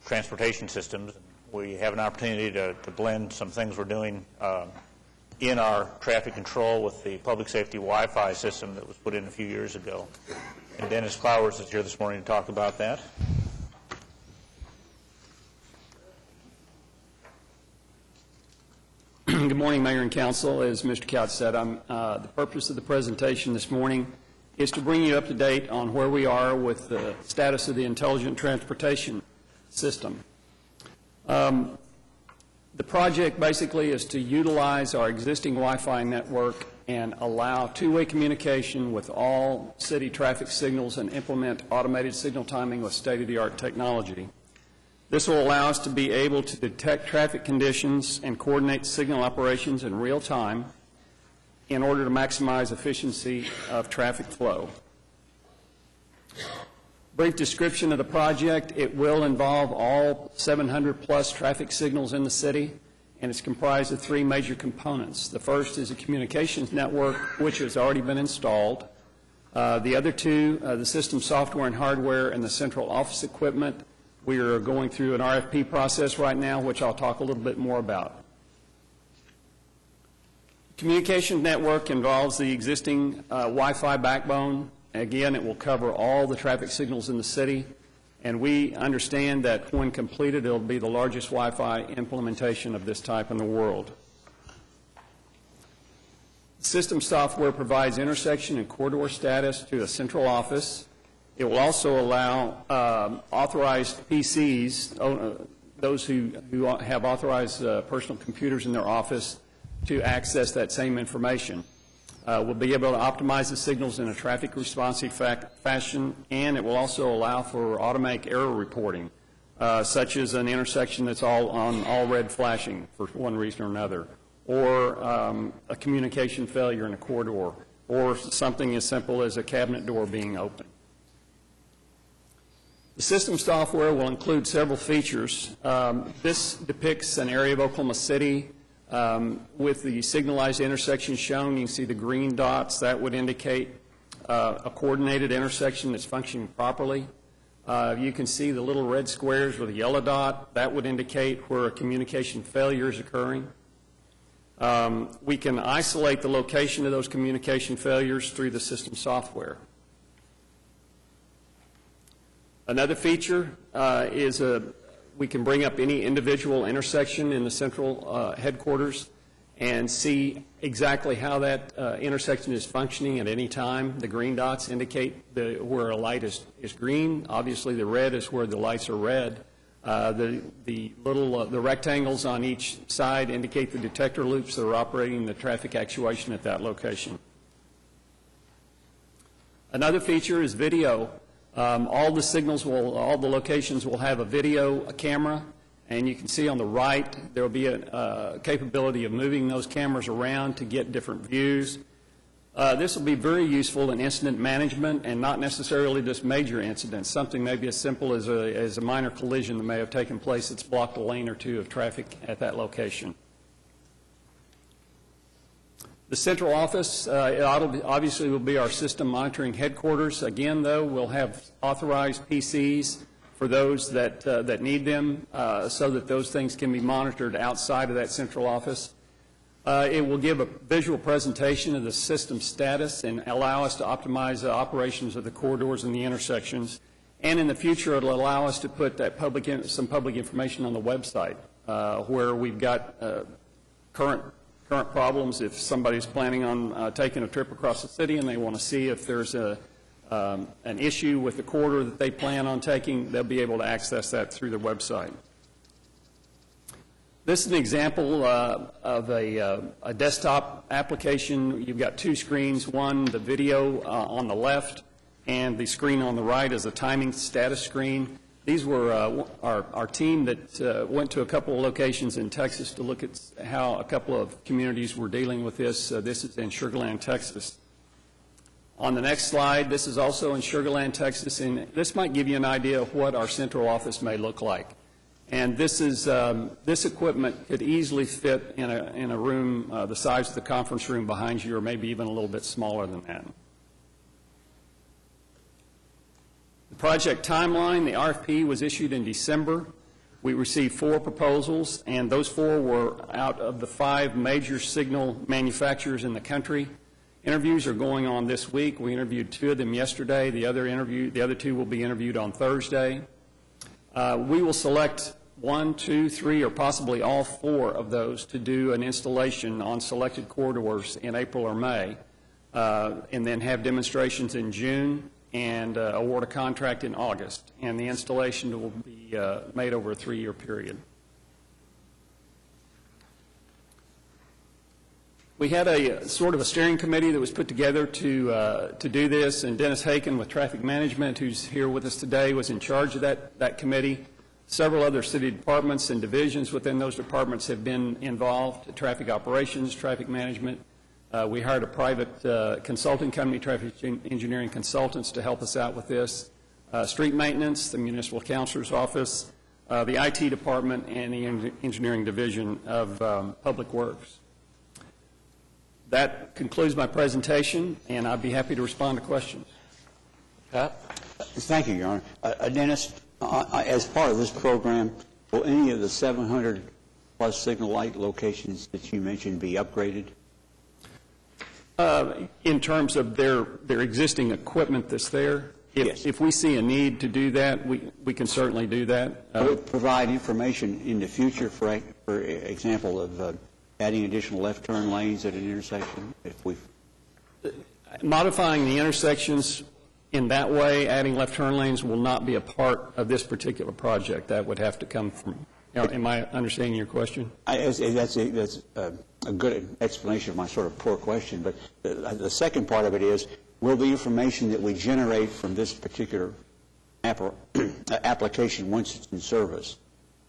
transportation systems. We have an opportunity to blend some things we're doing in our traffic control with the public safety Wi-Fi system that was put in a few years ago. And Dennis Clowers is here this morning to talk about that. Good morning, Mayor and Council. As Mr. Couch said, the purpose of the presentation this morning is to bring you up to date on where we are with the status of the intelligent transportation system. The project basically is to utilize our existing Wi-Fi network and allow two-way communication with all city traffic signals and implement automated signal timing with state-of-the-art technology. This will allow us to be able to detect traffic conditions and coordinate signal operations in real time in order to maximize efficiency of traffic flow. Brief description of the project: it will involve all 700-plus traffic signals in the city, and it's comprised of three major components. The first is a communications network, which has already been installed. The other two, the system software and hardware and the central office equipment. We are going through an RFP process right now, which I'll talk a little bit more about. Communications network involves the existing Wi-Fi backbone. Again, it will cover all the traffic signals in the city, and we understand that when completed, it will be the largest Wi-Fi implementation of this type in the world. System software provides intersection and corridor status to a central office. It will also allow authorized PCs, those who have authorized personal computers in their office, to access that same information. We'll be able to optimize the signals in a traffic responsive fashion, and it will also allow for automatic error reporting, such as an intersection that's all red flashing for one reason or another, or a communication failure in a corridor, or something as simple as a cabinet door being open. The system software will include several features. This depicts an area of Oklahoma City with the signalized intersection shown. You can see the green dots. That would indicate a coordinated intersection that's functioning properly. You can see the little red squares with a yellow dot. That would indicate where a communication failure is occurring. We can isolate the location of those communication failures through the system software. Another feature is we can bring up any individual intersection in the central headquarters and see exactly how that intersection is functioning at any time. The green dots indicate where a light is green. Obviously, the red is where the lights are red. The rectangles on each side indicate the detector loops that are operating the traffic actuation at that location. Another feature is video. All the locations will have a video camera, and you can see on the right there will be a capability of moving those cameras around to get different views. This will be very useful in incident management and not necessarily just major incidents, something maybe as simple as a minor collision that may have taken place that's blocked a lane or two of traffic at that location. The central office obviously will be our system monitoring headquarters. Again, though, we'll have authorized PCs for those that need them so that those things can be monitored outside of that central office. It will give a visual presentation of the system status and allow us to optimize the operations of the corridors and the intersections. And in the future, it will allow us to put that some public information on the website where we've got current problems. If somebody's planning on taking a trip across the city and they want to see if there's an issue with the corridor that they plan on taking, they'll be able to access that through their website. This is an example of a desktop application. You've got two screens, one the video on the left and the screen on the right is a timing status screen. These were our team that went to a couple of locations in Texas to look at how a couple of communities were dealing with this. This is in Sugar Land, Texas. On the next slide, this is also in Sugar Land, Texas, and this might give you an idea of what our central office may look like. And this equipment could easily fit in a room the size of the conference room behind you, or maybe even a little bit smaller than that. The project timeline, the RFP was issued in December. We received 4 proposals, and those 4 were out of the 5 major signal manufacturers in the country. Interviews are going on this week. We interviewed 2 of them yesterday. The other 2 will be interviewed on Thursday. We will select 1, 2, 3, or possibly all 4 of those to do an installation on selected corridors in April or May, and then have demonstrations in June and award a contract in August. And the installation will be made over a 3-year period. We had a sort of a steering committee that was put together to do this, and Dennis Haken with Traffic Management, who's here with us today, was in charge of that committee. Several other city departments and divisions within those departments have been involved: traffic operations, traffic management. We hired a private consulting company, Traffic Engineering Consultants, to help us out with this. Street maintenance, the municipal counselor's office, the IT department, and the engineering division of Public Works. That concludes my presentation, and I'd be happy to respond to questions. Pat? Thank you, Your Honor. Dennis, as part of this program, will any of the 700-plus signal light locations that you mentioned be upgraded? In terms of their existing equipment that's there? Yes. If we see a need to do that, we can certainly do that. Will it provide information in the future, for example, of adding additional left turn lanes at an intersection? Modifying the intersections in that way, adding left turn lanes will not be a part of this particular project. That would have to come from, am I understanding your question? That's a good explanation of my sort of poor question, but the second part of it is, will the information that we generate from this particular application, once it's in service,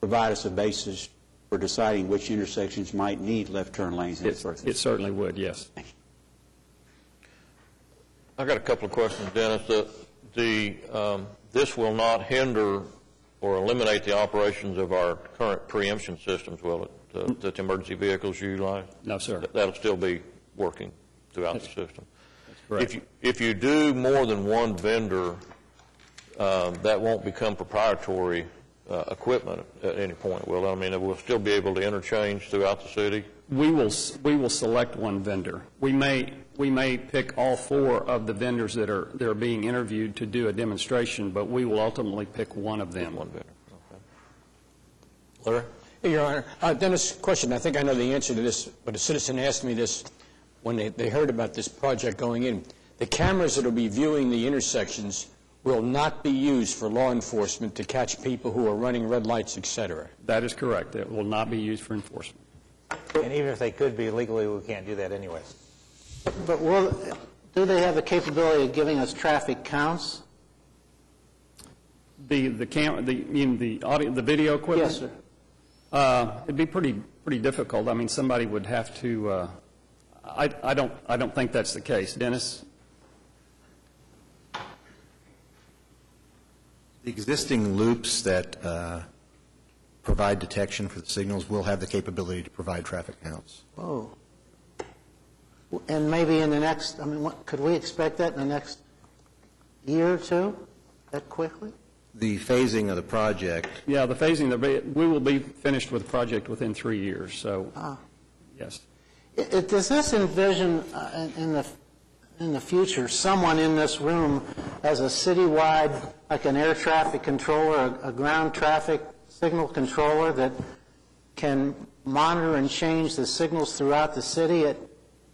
provide us a basis for deciding which intersections might need left turn lanes and so forth? It certainly would, yes. I've got a couple of questions, Dennis. This will not hinder or eliminate the operations of our current preemption systems, will it, that emergency vehicles utilize? No, sir. That'll still be working throughout the system. That's correct. If you do more than one vendor, that won't become proprietary equipment at any point, will it? I mean, we'll still be able to interchange throughout the city? We will select one vendor. We may pick all 4 of the vendors that are being interviewed to do a demonstration, but we will ultimately pick one of them. One vendor. Okay. Larry? Hey, Your Honor. Dennis, question. I think I know the answer to this, but a citizen asked me this when they heard about this project going in. The cameras that will be viewing the intersections will not be used for law enforcement to catch people who are running red lights, et cetera. That is correct. It will not be used for enforcement. And even if they could be legally, we can't do that anyway. But do they have the capability of giving us traffic counts? The video equipment? Yes, sir. It'd be pretty difficult. I mean, somebody would have to. I don't think that's the case. Dennis? The existing loops that provide detection for the signals will have the capability to provide traffic counts. Oh. And maybe in the next, could we expect that in the next year or two, that quickly? The phasing of the project. Yeah, the phasing, we will be finished with the project within 3 years, so, yes. Does this envision in the future someone in this room as a citywide, like an air traffic controller, a ground traffic signal controller that can monitor and change the signals throughout the city at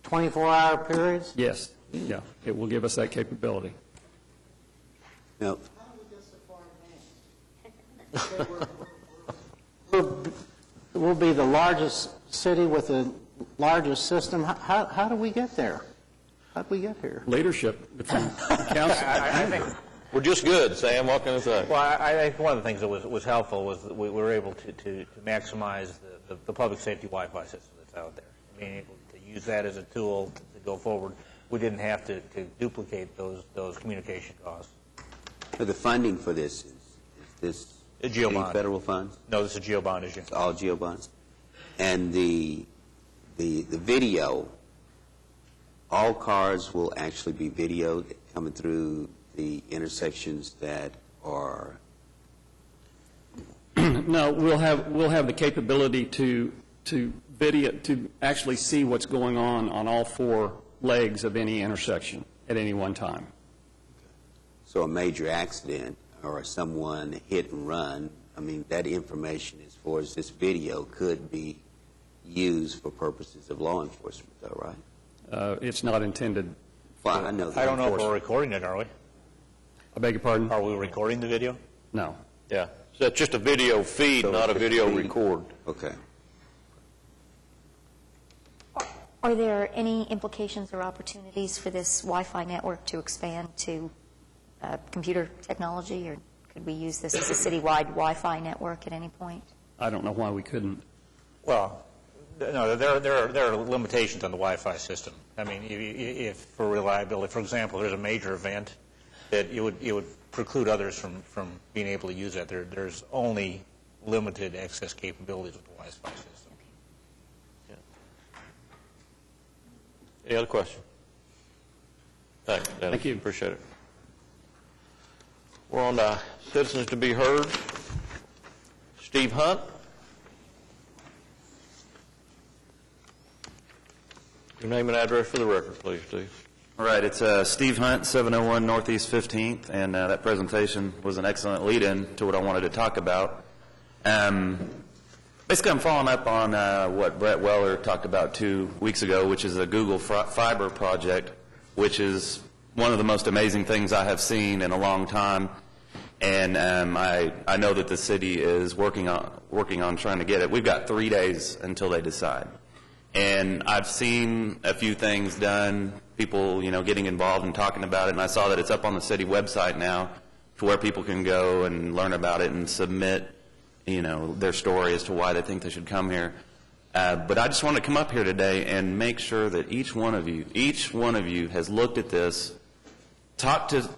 24-hour periods? Yes. Yeah, it will give us that capability. No. We'll be the largest city with the largest system. How do we get there? How did we get here? Leadership between council. I think we're just good, Sam. What can I say? Well, I think one of the things that was helpful was that we were able to maximize the public safety Wi-Fi system that's out there. Being able to use that as a tool to go forward, we didn't have to duplicate those communication costs. So the funding for this is this GeoBond. Federal funds? No, this is a GeoBond issue. It's all GeoBonds. And the video, all cars will actually be videoed coming through the intersections that are. No, we'll have the capability to video, to actually see what's going on all 4 legs of any intersection at any one time. So a major accident or someone hit and run, I mean, that information as far as this video could be used for purposes of law enforcement, though, right? It's not intended. Well, I know that. I don't know if we're recording it, are we? I beg your pardon? Are we recording the video? No. Yeah. So it's just a video feed, So not a video feed. record. Okay. Are there any implications or opportunities for this Wi-Fi network to expand to computer technology, or could we use this as a citywide Wi-Fi network at any point? I don't know why we couldn't. Well, no, there are limitations on the Wi-Fi system. I mean, if for reliability, for example, there's a major event that it would preclude others from being able to use that. There's only limited access capabilities with the Wi-Fi system. Yeah. Any other questions? Thanks, Dennis. Thank you. Appreciate it. We're on to citizens to be heard. Steve Hunt. Your name and address for the record, please, Steve. All right, it's Steve Hunt, 701 Northeast 15th, and that presentation was an excellent lead-in to what I wanted to talk about. Basically, I'm following up on what Brett Weller talked about 2 weeks ago, which is a Google Fiber project, which is one of the most amazing things I have seen in a long time, and I know that the city is working on trying to get it. We've got 3 days until they decide. And I've seen a few things done, people, getting involved and talking about it, and I saw that it's up on the city website now to where people can go and learn about it and submit, their story as to why they think they should come here. But I just want to come up here today and make sure that each one of you has looked at this, talked to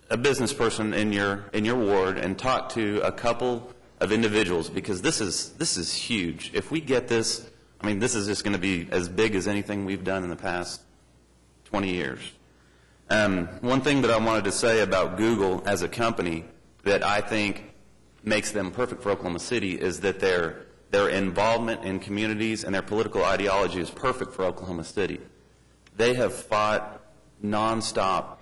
a business person in your ward, and talked to a couple of individuals, because this is huge. If we get this, this is just going to be as big as anything we've done in the past 20 years. One thing that I wanted to say about Google as a company that I think makes them perfect for Oklahoma City is that their involvement in communities and their political ideology is perfect for Oklahoma City. They have fought nonstop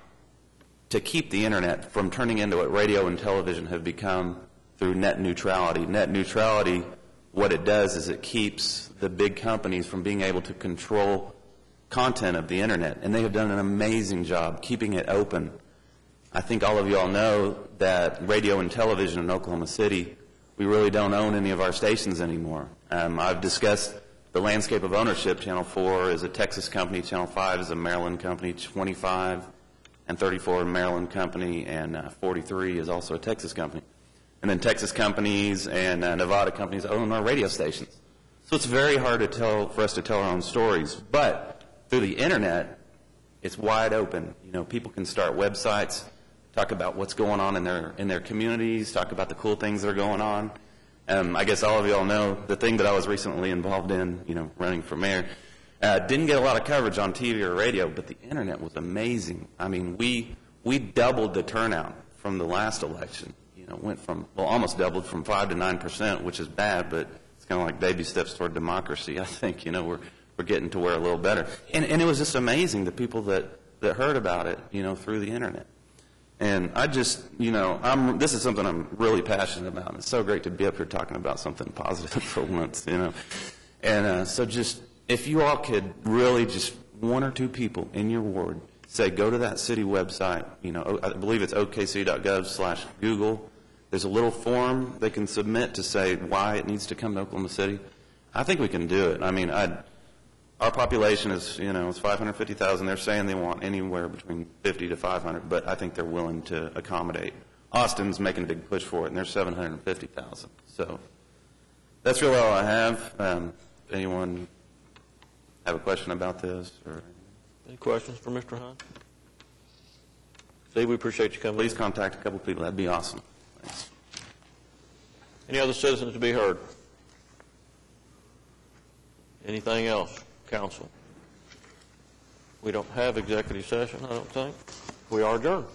to keep the internet from turning into what radio and television have become through net neutrality. Net neutrality, what it does is it keeps the big companies from being able to control content of the internet, and they have done an amazing job keeping it open. I think all of you all know that radio and television in Oklahoma City, we really don't own any of our stations anymore. I've discussed the landscape of ownership. Channel 4 is a Texas company, Channel 5 is a Maryland company, 25 and 34 a Maryland company, and 43 is also a Texas company. And then Texas companies and Nevada companies own our radio stations. So it's very hard for us to tell our own stories. But through the internet, it's wide open. People can start websites, talk about what's going on in their communities, talk about the cool things that are going on. I guess all of you all know the thing that I was recently involved in, running for mayor, didn't get a lot of coverage on TV or radio, but the internet was amazing. We doubled the turnout from the last election. Went from, almost doubled from 5 to 9%, which is bad, but it's kind of like baby steps toward democracy. I think, we're getting to where a little better. And it was just amazing, the people that heard about it, through the internet. And I just, this is something I'm really passionate about. And it's so great to be up here talking about something positive for once, And so just, if you all could really just, one or two people in your ward, say, go to that city website, I believe it's okc.gov/Google. There's a little form they can submit to say why it needs to come to Oklahoma City. I think we can do it. Our population is, it's 550,000. They're saying they want anywhere between 50 to 500, but I think they're willing to accommodate. Austin's making a big push for it, and they're 750,000. So that's really all I have. Anyone have a question about this? Or any questions for Mr. Hunt? Steve, we appreciate you coming. Please contact a couple people. That'd be awesome. Thanks. Any other citizens to be heard? Anything else, council? We don't have executive session, I don't think. We are adjourned.